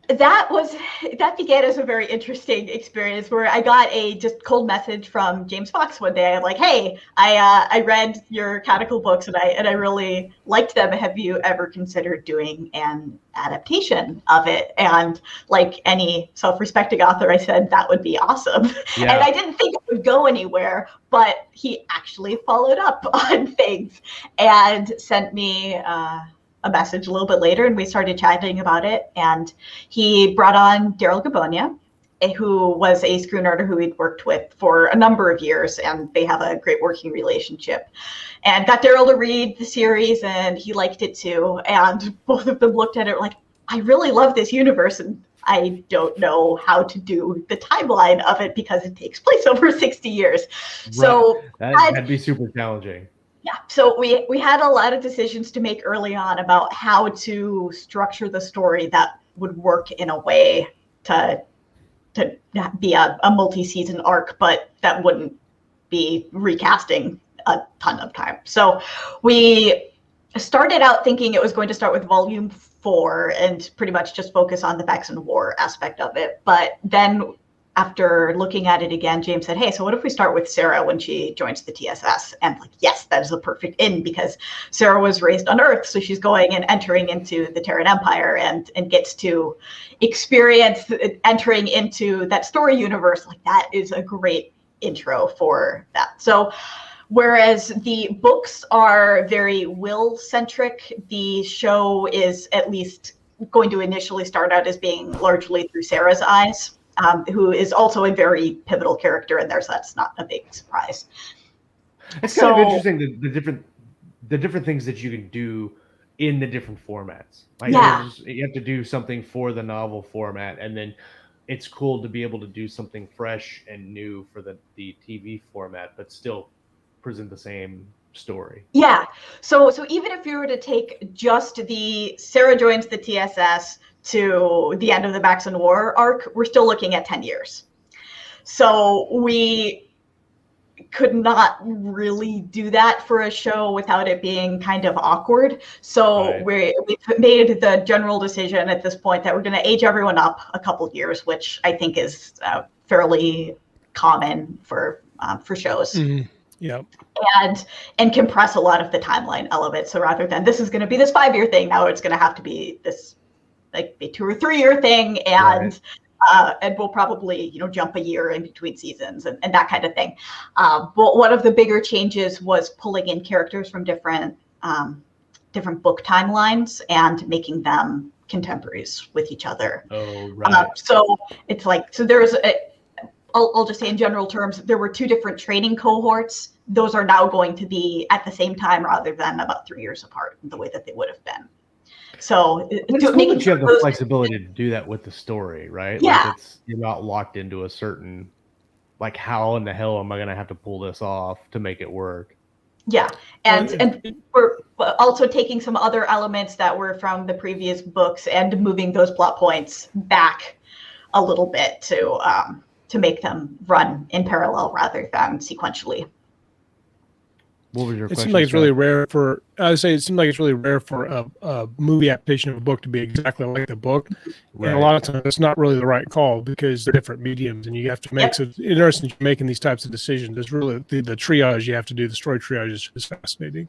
that began as a very interesting experience where I got a just cold message from James Fox one day. I'm like, hey, I read your canonical books and I really liked them. Have you ever considered doing an adaptation of it? And like any self-respecting author, I said that would be awesome. Yeah. And I didn't think it would go anywhere, but he actually followed up on things and sent me a message a little bit later, and we started chatting about it. And he brought on Daryl Gabonia, who was a screenwriter who he'd worked with for a number of years, and they have a great working relationship. And got Daryl to read the series, and he liked it too. And both of them looked at it like, I really love this universe, and I don't know how to do the timeline of it because it takes place over 60 years. Right. So that'd be super challenging. Yeah, so we had a lot of decisions to make early on about how to structure the story that would work in a way to be a multi-season arc, but that wouldn't be recasting a ton of time. So we started out thinking it was going to start with volume 4 and pretty much just focus on the Vex and War aspect of it. But then after looking at it again, James said, hey, so what if we start with Sarah when she joins the TSS? And like, yes, that is the perfect in, because Sarah was raised on Earth. So she's going and entering into the Taran Empire and gets to experience entering into that story universe. Like, that is a great intro for that. So Whereas the books are very Will-centric, the show is at least going to initially start out as being largely through Sarah's eyes, who is also a very pivotal character in there, so that's not a big surprise. It's kind of interesting the different things that you can do in the different formats. Like you have to do something for the novel format, and then it's cool to be able to do something fresh and new for the TV format, but still present the same story. Yeah. So even if you were to take just the Sarah joins the TSS to the end of the Maxon War arc, we're still looking at 10 years. So we could not really do that for a show without it being kind of awkward. So we've made the general decision at this point that we're going to age everyone up a couple of years, which I think is fairly common for shows. Mm-hmm. Yeah. And compress a lot of the timeline element. So rather than this is going to be this 5-year thing, now it's going to have to be this like a 2 or 3 year thing, and we'll probably jump a year in between seasons and that kind of thing. But one of the bigger changes was pulling in characters from different book timelines and making them contemporaries with each other. Oh, right. So it's like, so there's I'll just say in general terms, there were 2 different training cohorts. Those are now going to be at the same time rather than about 3 years apart, the way that they would have been. So it's cool that you have the flexibility to do that with the story, right? Yeah. Like you're not locked into a certain, like, how in the hell am I going to have to pull this off to make it work? Yeah, and we're also taking some other elements that were from the previous books and moving those plot points back a little bit to make them run in parallel rather than sequentially. What was your question? It seems like it's really rare for, I say it seems like it's really rare for a movie adaptation of a book to be exactly like the book. Right. And a lot of times it's not really the right call because they're different mediums and you have to make, so it's interesting making these types of decisions. It's really the triage you have to do, the story triage is fascinating.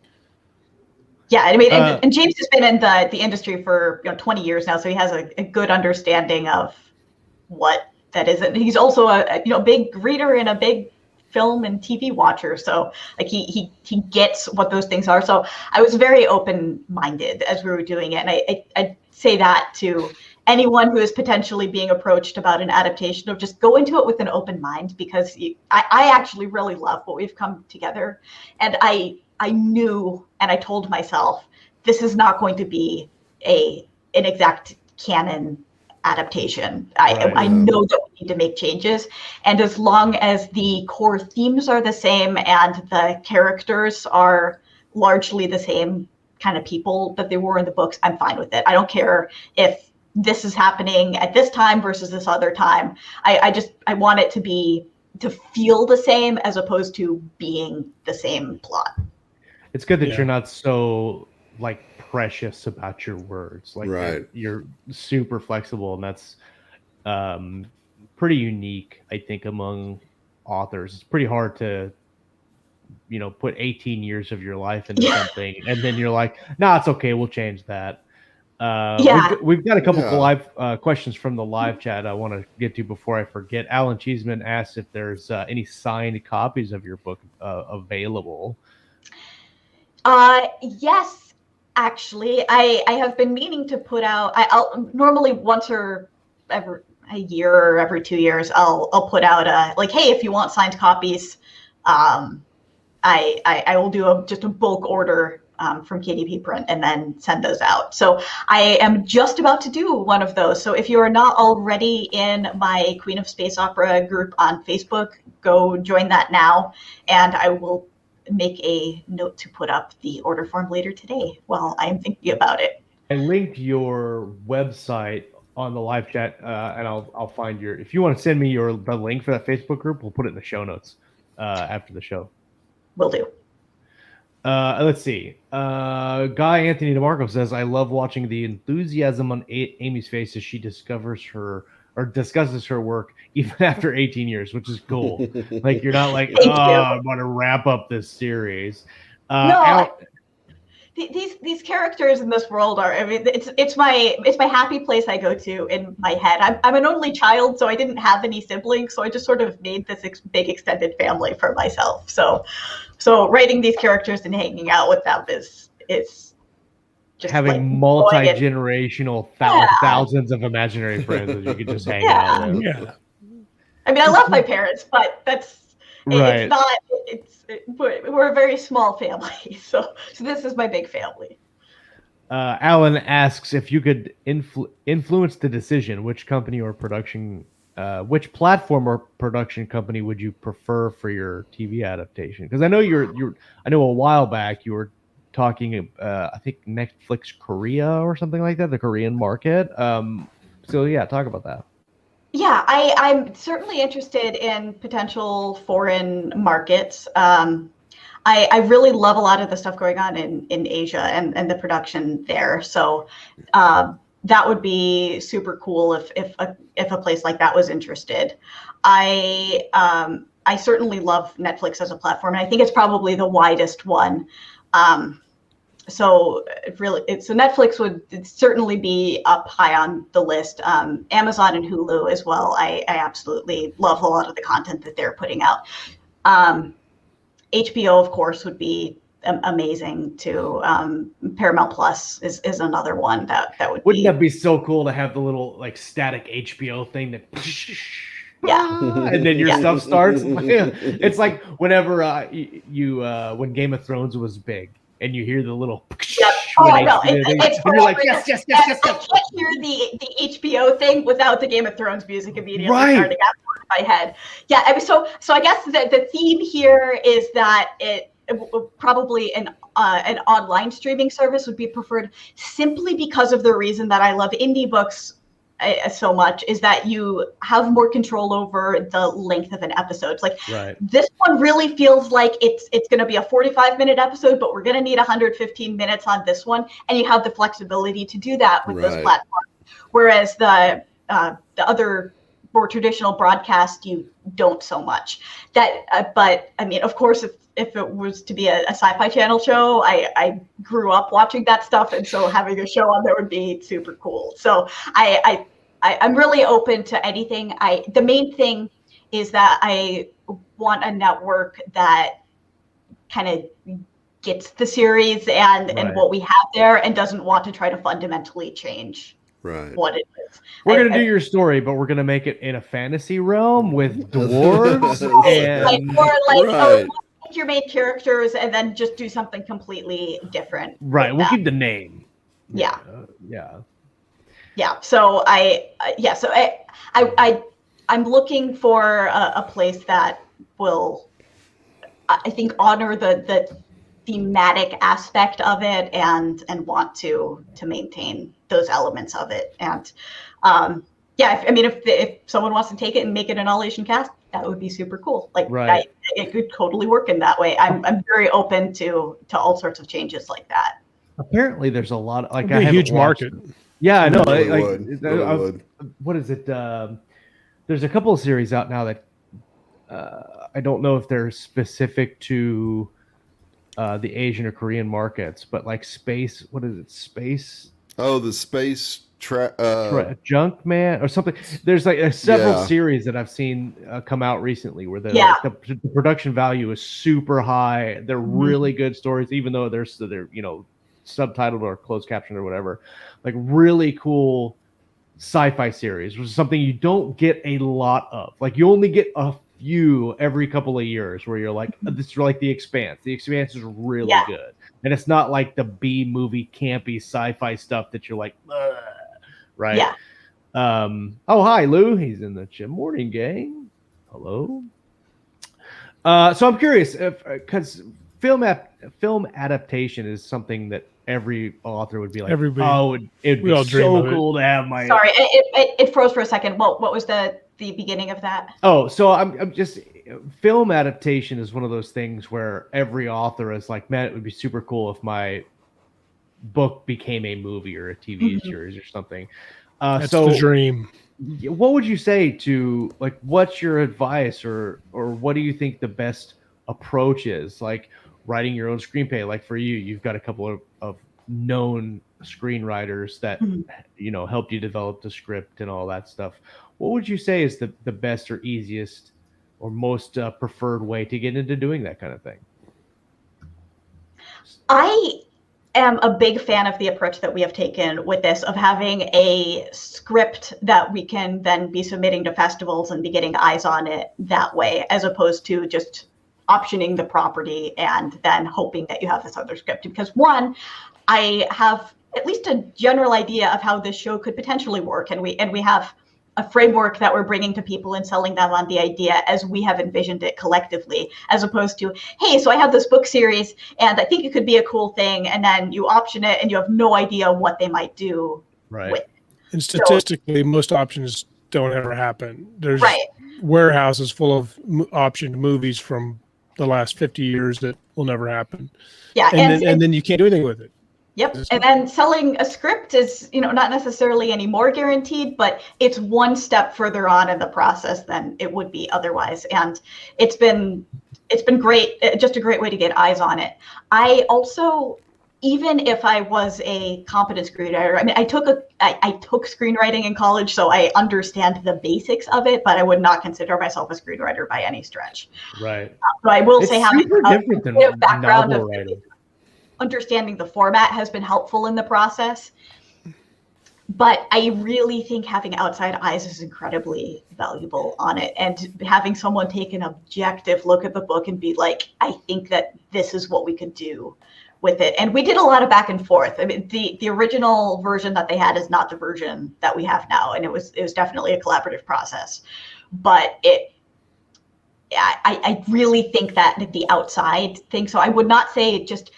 Yeah, I mean, and James has been in the industry for 20 years now, so he has a good understanding of what that is. And he's also a big reader and a big film and TV watcher, so like he gets what those things are. So I was very open-minded as we were doing it, and I say that to anyone who is potentially being approached about an adaptation, of just go into it with an open mind, because I actually really love what we've come together, and I knew and I told myself this is not going to be an exact canon adaptation. I know that we need to make changes, and as long as the core themes are the same and the characters are largely the same kind of people that they were in the books, I'm fine with it. I don't care if this is happening at this time versus this other time. I want it to feel the same as opposed to being the same plot. It's good that you're not so precious about your words, you're super flexible, and that's pretty unique, I think, among authors. It's pretty hard to put 18 years of your life into something and then you're like, nah, it's okay, we'll change that. We've got a couple of live questions from the live chat I want to get to before I forget. Alan Cheeseman asked if there's any signed copies of your book available. Yes. Actually, I have been meaning to put out. I'll normally once or every a year or every 2 years, I'll put out hey, if you want signed copies, I will do just a bulk order from KDP Print and then send those out. So I am just about to do one of those. So if you are not already in my Queen of Space Opera group on Facebook, go join that now, and I will make a note to put up the order form later today while I am thinking about it. I linked your website on the live chat, and I'll find your. If you want to send me the link for that Facebook group, we'll put it in the show notes after the show. Will do. Let's see. Guy Anthony DeMarco says, "I love watching the enthusiasm on Amy's face as she discovers discusses her work even after 18 years, which is cool." You're not I'm going to wrap up this series. These characters in this world are, it's my happy place I go to in my head. I'm an only child, so I didn't have any siblings, so I just sort of made this big extended family for myself. So So writing these characters and hanging out with them is just Having like multi-generational Yeah. thousands of imaginary friends that you could just hang Yeah. out with. Yeah. I mean, I love my parents, but it's Right. not. We're a very small family, so this is my big family. Alan asks if you could influence the decision, which company or production, which platform or production company would you prefer for your TV adaptation? Because I know I know a while back you were talking, I think Netflix Korea or something like that, the Korean market. So yeah, talk about that. Yeah, I'm certainly interested in potential foreign markets. I really love a lot of the stuff going on in Asia and the production there. So that would be super cool if a place like that was interested. I certainly love Netflix as a platform, and I think it's probably the widest one. So Netflix would certainly be up high on the list. Amazon and Hulu as well. I absolutely love a lot of the content that they're putting out. HBO, of course, would be amazing too. Paramount Plus is another one that would. Wouldn't that be so cool to have the little like static HBO thing that? Yeah. And then your stuff starts. It's like whenever when Game of Thrones was big. And you hear the little. Yep. Oh, I know. And you're like, yes. I can't hear the HBO thing without the Game of Thrones music immediately starting out in my head. Yeah. I mean, so I guess the theme here is that it probably an online streaming service would be preferred simply because of the reason that I love indie books so much is that you have more control over the length of an episode. Like this one really feels like it's going to be a 45-minute episode, but we're going to need 115 minutes on this one, and you have the flexibility to do that with those platforms. Whereas the other more traditional broadcast, you don't so much. But I mean, of course, if it was to be a Sci-Fi Channel show, I grew up watching that stuff, and so having a show on there would be super cool. So I'm really open to anything. The main thing is that I want a network that kind of gets the series and what we have there, and doesn't want to try to fundamentally change what it is. We're going to do your story, but we're going to make it in a fantasy realm with dwarves. and your main characters and then just do something completely different. Right. We'll keep the name. Yeah. Yeah. So I'm looking for a place that will, I think, honor the thematic aspect of it and want to maintain those elements of it. And if someone wants to take it and make it an all Asian cast, that would be super cool. Like it could totally work in that way. I'm very open to all sorts of changes like that. Apparently there's a lot of like a huge market. Yeah, I know. Really what is it? There's a couple of series out now that I don't know if they're specific to the Asian or Korean markets, but like space. What is it? Space. Oh, the space Junk Man or something. There's like several series that I've seen come out recently where the production value is super high. They're really good stories, even though they're subtitled or closed captioned or whatever. Like really cool sci-fi series, which is something you don't get a lot of. Like you only get a few every couple of years where you're like, this is like The Expanse. The Expanse is really good. And it's not like the B movie campy sci-fi stuff that you're like, ugh. Right? Yeah. Oh, hi, Lou. He's in the Chim Morning Gang. Hello. So I'm curious, because film adaptation is something that every author would be like, it'd be so cool to have my. Sorry, it froze for a second. What was the beginning of that? Oh, so I'm just film adaptation is one of those things where every author is like, man, it would be super cool if my book became a movie or a TV series or something. That's the dream. What would you say to like? What's your advice, or what do you think the best approach is? Like writing your own screenplay. Like for you, you've got a couple of known screenwriters that helped you develop the script and all that stuff. What would you say is the best or easiest or most preferred way to get into doing that kind of thing? I am a big fan of the approach that we have taken with this, of having a script that we can then be submitting to festivals and be getting eyes on it that way, as opposed to just optioning the property and then hoping that you have this other script. Because one, I have at least a general idea of how this show could potentially work, and we have a framework that we're bringing to people and selling them on the idea as we have envisioned it collectively, as opposed to, hey, so I have this book series and I think it could be a cool thing, and then you option it and you have no idea what they might do with it. And statistically, most options don't ever happen. There's Right. warehouses full of optioned movies from the last 50 years that will never happen. Yeah, and then you can't do anything with it. Yep. And then selling a script is, not necessarily any more guaranteed, but it's one step further on in the process than it would be otherwise. And it's been great, just a great way to get eyes on it. I also, even if I was a competent screenwriter, I mean, I took screenwriting in college, so I understand the basics of it, but I would not consider myself a screenwriter by any stretch. Right. So I will say having a bit of background novel of writing. Understanding the format has been helpful in the process, but I really think having outside eyes is incredibly valuable on it, and having someone take an objective look at the book and be like, I think that this is what we could do with it. And we did a lot of back and forth. I mean, the original version that they had is not the version that we have now, and it was definitely a collaborative process, but I really think that the outside thing, so I would not say just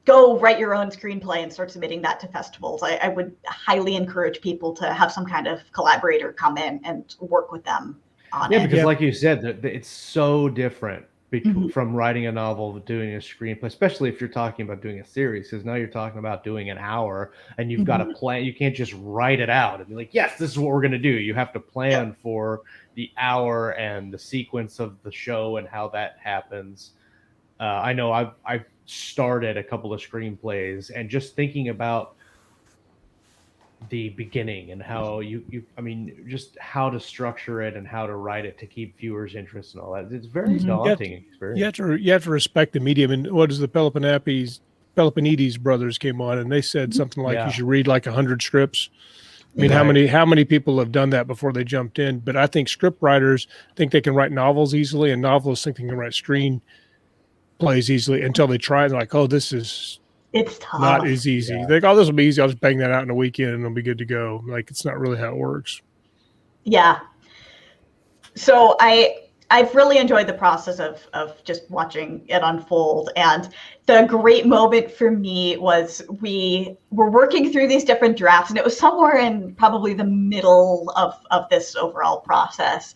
go write your own screenplay and start submitting that to festivals. I would highly encourage people to have some kind of collaborator come in and work with them on it. Yeah, because like you said, it's so different from writing a novel to doing a screenplay, especially if you're talking about doing a series, because now you're talking about doing an hour and you've got to plan. You can't just write it out and be like, yes, this is what we're going to do. You have to plan for the hour and the sequence of the show and how that happens. I know I've started a couple of screenplays, and just thinking about the beginning and how just how to structure it and how to write it to keep viewers' interest and all that. It's very daunting experience. You have to respect the medium. And what is the Peloponnese brothers came on, and they said something like you should read like 100 scripts. I mean, how many people have done that before they jumped in? But I think script writers think they can write novels easily, and novelists think they can write screenplays easily until they try it. They're like, oh, it's tough. Not as easy. Yeah. They go, oh, this will be easy. I'll just bang that out in a weekend and it'll be good to go. Like, it's not really how it works. Yeah. So I've really enjoyed the process of just watching it unfold. And the great moment for me was we were working through these different drafts, and it was somewhere in probably the middle of this overall process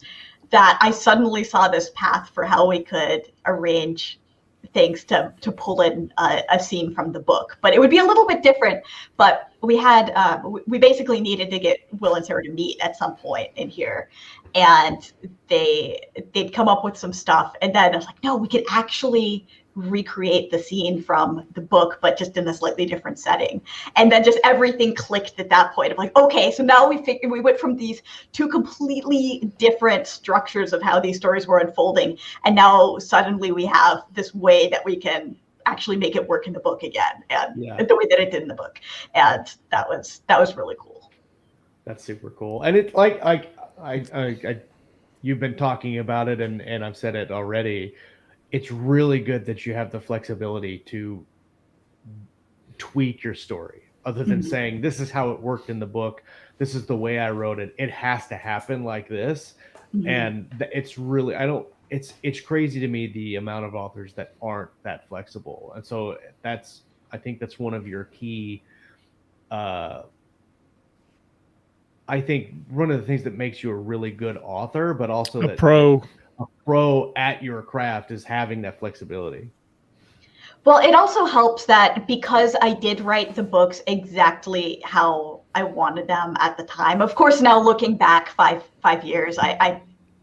that I suddenly saw this path for how we could arrange things to pull in a scene from the book. But it would be a little bit different. But we had we basically needed to get Will and Sarah to meet at some point in here, and they'd come up with some stuff, and then I was like, no, we could actually recreate the scene from the book, but just in a slightly different setting. And then just everything clicked at that point of like, okay, so now we went from these two completely different structures of how these stories were unfolding, and now suddenly we have this way that we can actually make it work in the book again, and the way that it did in the book. And that was really cool. That's super cool. And it's like I you've been talking about it, and I've said it already. It's really good that you have the flexibility to tweak your story, other than saying, this is how it worked in the book, this is the way I wrote it, it has to happen like this. And it's really, it's crazy to me the amount of authors that aren't that flexible. And so I think that's one of your key, I think one of the things that makes you a really good author, but also a pro at your craft, is having that flexibility. Well, it also helps that because I did write the books exactly how I wanted them at the time. Of course, now looking back five years, I've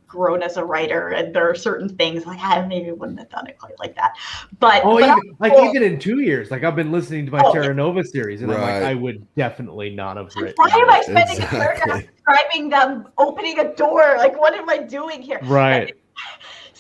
grown as a writer, and there are certain things like I maybe wouldn't have done it quite like that. But even in 2 years, like I've been listening to my Terra Nova series, and I'm like, I would definitely not have written. Why am I spending a paragraph describing them opening a door? Like, what am I doing here? Right.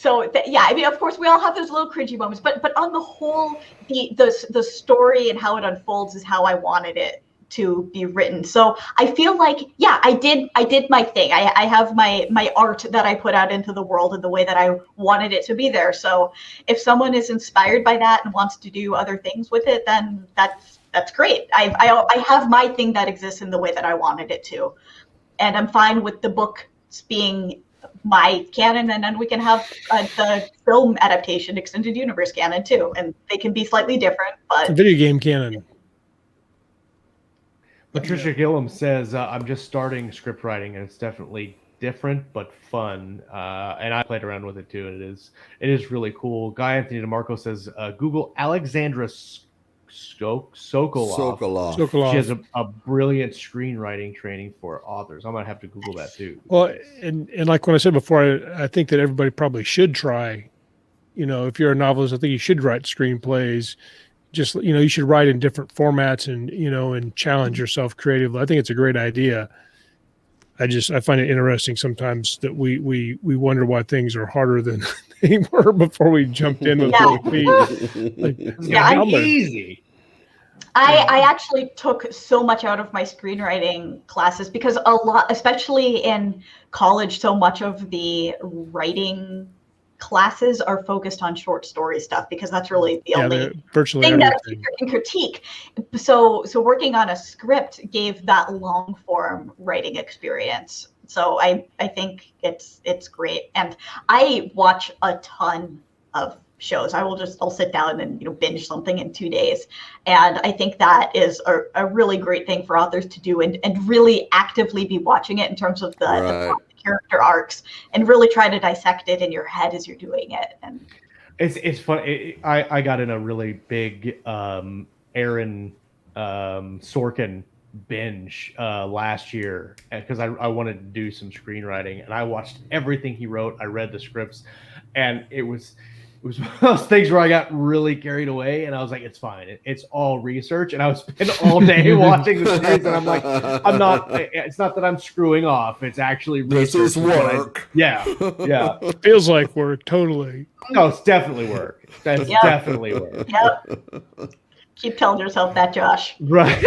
yeah, I mean, of course, we all have those little cringy moments, but on the whole, the story and how it unfolds is how I wanted it to be written. So I feel like, yeah, I did my thing. I have my art that I put out into the world in the way that I wanted it to be there. So if someone is inspired by that and wants to do other things with it, then that's great. I have my thing that exists in the way that I wanted it to, and I'm fine with the book being my canon, and then we can have the film adaptation extended universe canon too, and they can be slightly different, but Video game canon. Patricia Gillum says, I'm just starting script writing, and it's definitely different but fun. And I played around with it too, and it is really cool. Guy Anthony DeMarco says, Google Alexandra Sokolov. She has a brilliant screenwriting training for authors. I'm gonna have to Google that too. Well, and like when I said before, I think that everybody probably should try. If you're a novelist, I think you should write screenplays. Just you should write in different formats and and challenge yourself creatively. I think it's a great idea. I find it interesting sometimes that we wonder why things are harder than they were before we jumped in with both feet. Like, easy. I actually took so much out of my screenwriting classes because a lot, especially in college, so much of the writing classes are focused on short story stuff because that's really the only thing that you can critique. So working on a script gave that long form writing experience. So I think it's great, and I watch a ton of shows. I'll sit down and binge something in 2 days, and I think that is a really great thing for authors to do and really actively be watching it in terms of the character arcs and really try to dissect it in your head as you're doing it. And it's fun. I got in a really big Aaron Sorkin binge last year because I wanted to do some screenwriting, and I watched everything he wrote. I read the scripts, and it was one of those things where I got really carried away, and I was like, it's fine. It's all research. And I would spend all day watching the series, and I'm like, it's not that I'm screwing off. It's actually research. This is work. Yeah. Feels like work, totally. No, it's definitely work. That's definitely work. Yep. Keep telling yourself that, Josh. Right.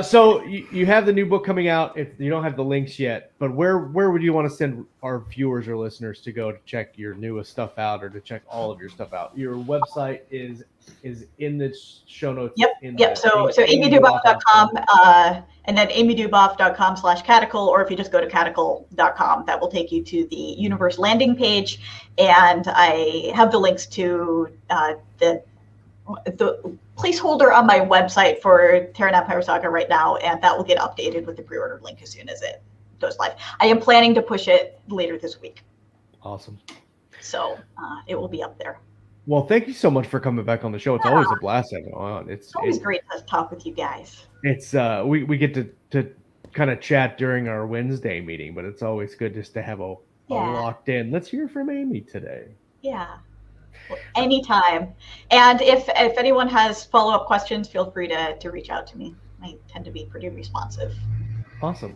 So you have the new book coming out. You don't have the links yet, but where would you want to send our viewers or listeners to go to check your newest stuff out, or to check all of your stuff out? Your website is in the show notes. Yep. So amyduboff.com, and then amyduboff.com/caticle, or if you just go to caticle.com, that will take you to the universe landing page, and I have the links to the placeholder on my website for Taran Empire Saga right now, and that will get updated with the pre-order link as soon as it goes live. I am planning to push it later this week. Awesome. So it will be up there. Well, thank you so much for coming back on the show. It's always a blast having you on. It's always great to talk with you guys. It's we get to kind of chat during our Wednesday meeting, but it's always good just to have a locked in. Let's hear from Amy today. Yeah. Anytime. And if anyone has follow-up questions, feel free to reach out to me. I tend to be pretty responsive. Awesome.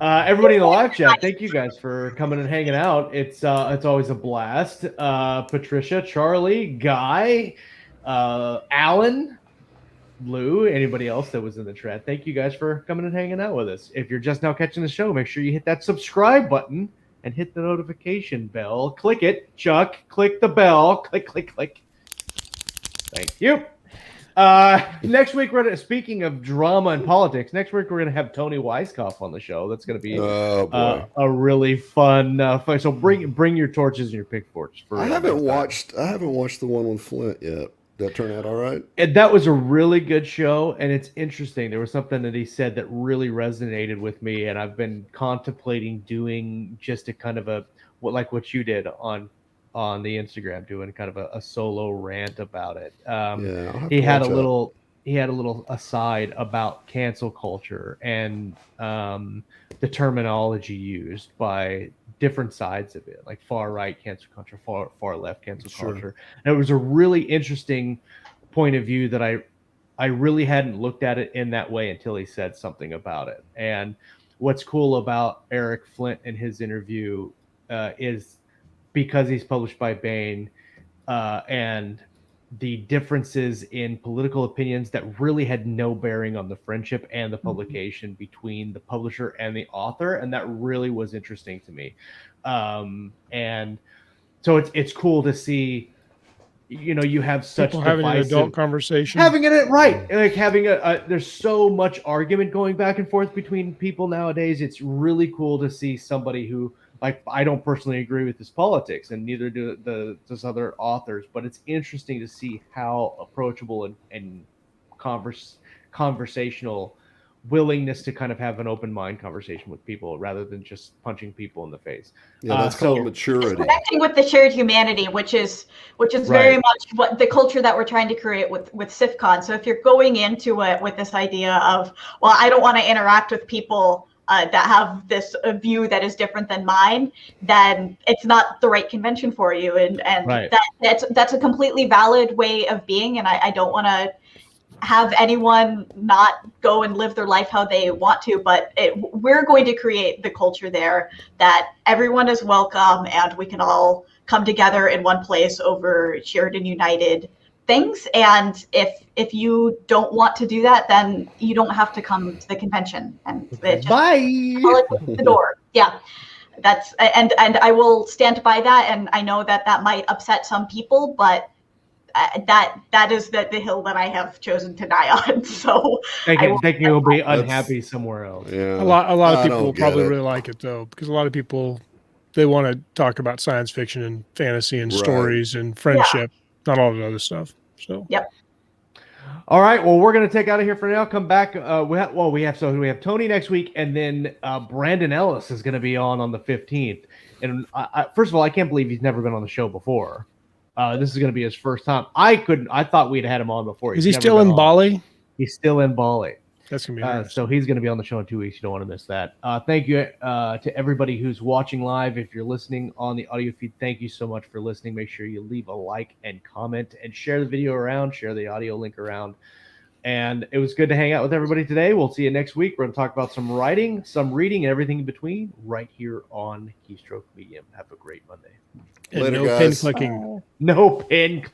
Everybody in the live chat, thank you guys for coming and hanging out. It's always a blast. Patricia, Charlie, Guy, Alan, Lou, anybody else that was in the chat, thank you guys for coming and hanging out with us. If you're just now catching the show, make sure you hit that subscribe button and hit the notification bell. Click it, Chuck. Click the bell. Click, click, click. Thank you. Next week, speaking of drama and politics, next week we're going to have Tony Weisskopf on the show. That's going to be a really fun. So bring your torches and your pitchforks. I haven't watched the one with Flint yet. Did that turn out all right? And that was a really good show, and it's interesting. There was something that he said that really resonated with me, and I've been contemplating doing just a kind of what you did on the Instagram, doing kind of a solo rant about it. He had a little aside about cancel culture and the terminology used by different sides of it, like far right cancel culture, far left cancel culture. And it was a really interesting point of view that I really hadn't looked at it in that way until he said something about it. And what's cool about Eric Flint in his interview is because he's published by Baen, and the differences in political opinions that really had no bearing on the friendship and the publication between the publisher and the author, and that really was interesting to me. And so it's cool to see, you have such People having an adult conversation. Having it right, like having there's so much argument going back and forth between people nowadays. It's really cool to see somebody who, like, I don't personally agree with his politics, and neither do those other authors. But it's interesting to see how approachable and conversational willingness to kind of have an open mind conversation with people rather than just punching people in the face. Yeah, that's called maturity. Connecting with the shared humanity, which is very much what the culture that we're trying to create with SIFCon. So if you're going into it with this idea of, well, I don't want to interact with people that have this view that is different than mine, then it's not the right convention for you. And right. that's a completely valid way of being. And I don't want to have anyone not go and live their life how they want to, but we're going to create the culture there that everyone is welcome and we can all come together in one place over shared and united things. And if you don't want to do that, then you don't have to come to the convention. And just bye. The door. Yeah. That's and I will stand by that. And I know that might upset some people, but that is the hill that I have chosen to die on. So I think you'll be unhappy somewhere else. Yeah, a lot of people will probably really like it though, because a lot of people, they want to talk about science fiction and fantasy and stories and friendship, not all the other stuff. So yep. All right. Well, we're going to take out of here for now. Come back. We have Tony next week, and then Brandon Ellis is going to be on the 15th. And first of all, I can't believe he's never been on the show before. This is going to be his first time. I thought we'd had him on before. Is he still in Bali? He's still in Bali. That's going to be interesting. So he's going to be on the show in 2 weeks. You don't want to miss that. Thank you to everybody who's watching live. If you're listening on the audio feed, thank you so much for listening. Make sure you leave a like and comment and share the video around, share the audio link around. And it was good to hang out with everybody today. We'll see you next week. We're going to talk about some writing, some reading, and everything in between right here on Keystroke Medium. Have a great Monday. And Later, no guys. pin clicking. No pin clicking.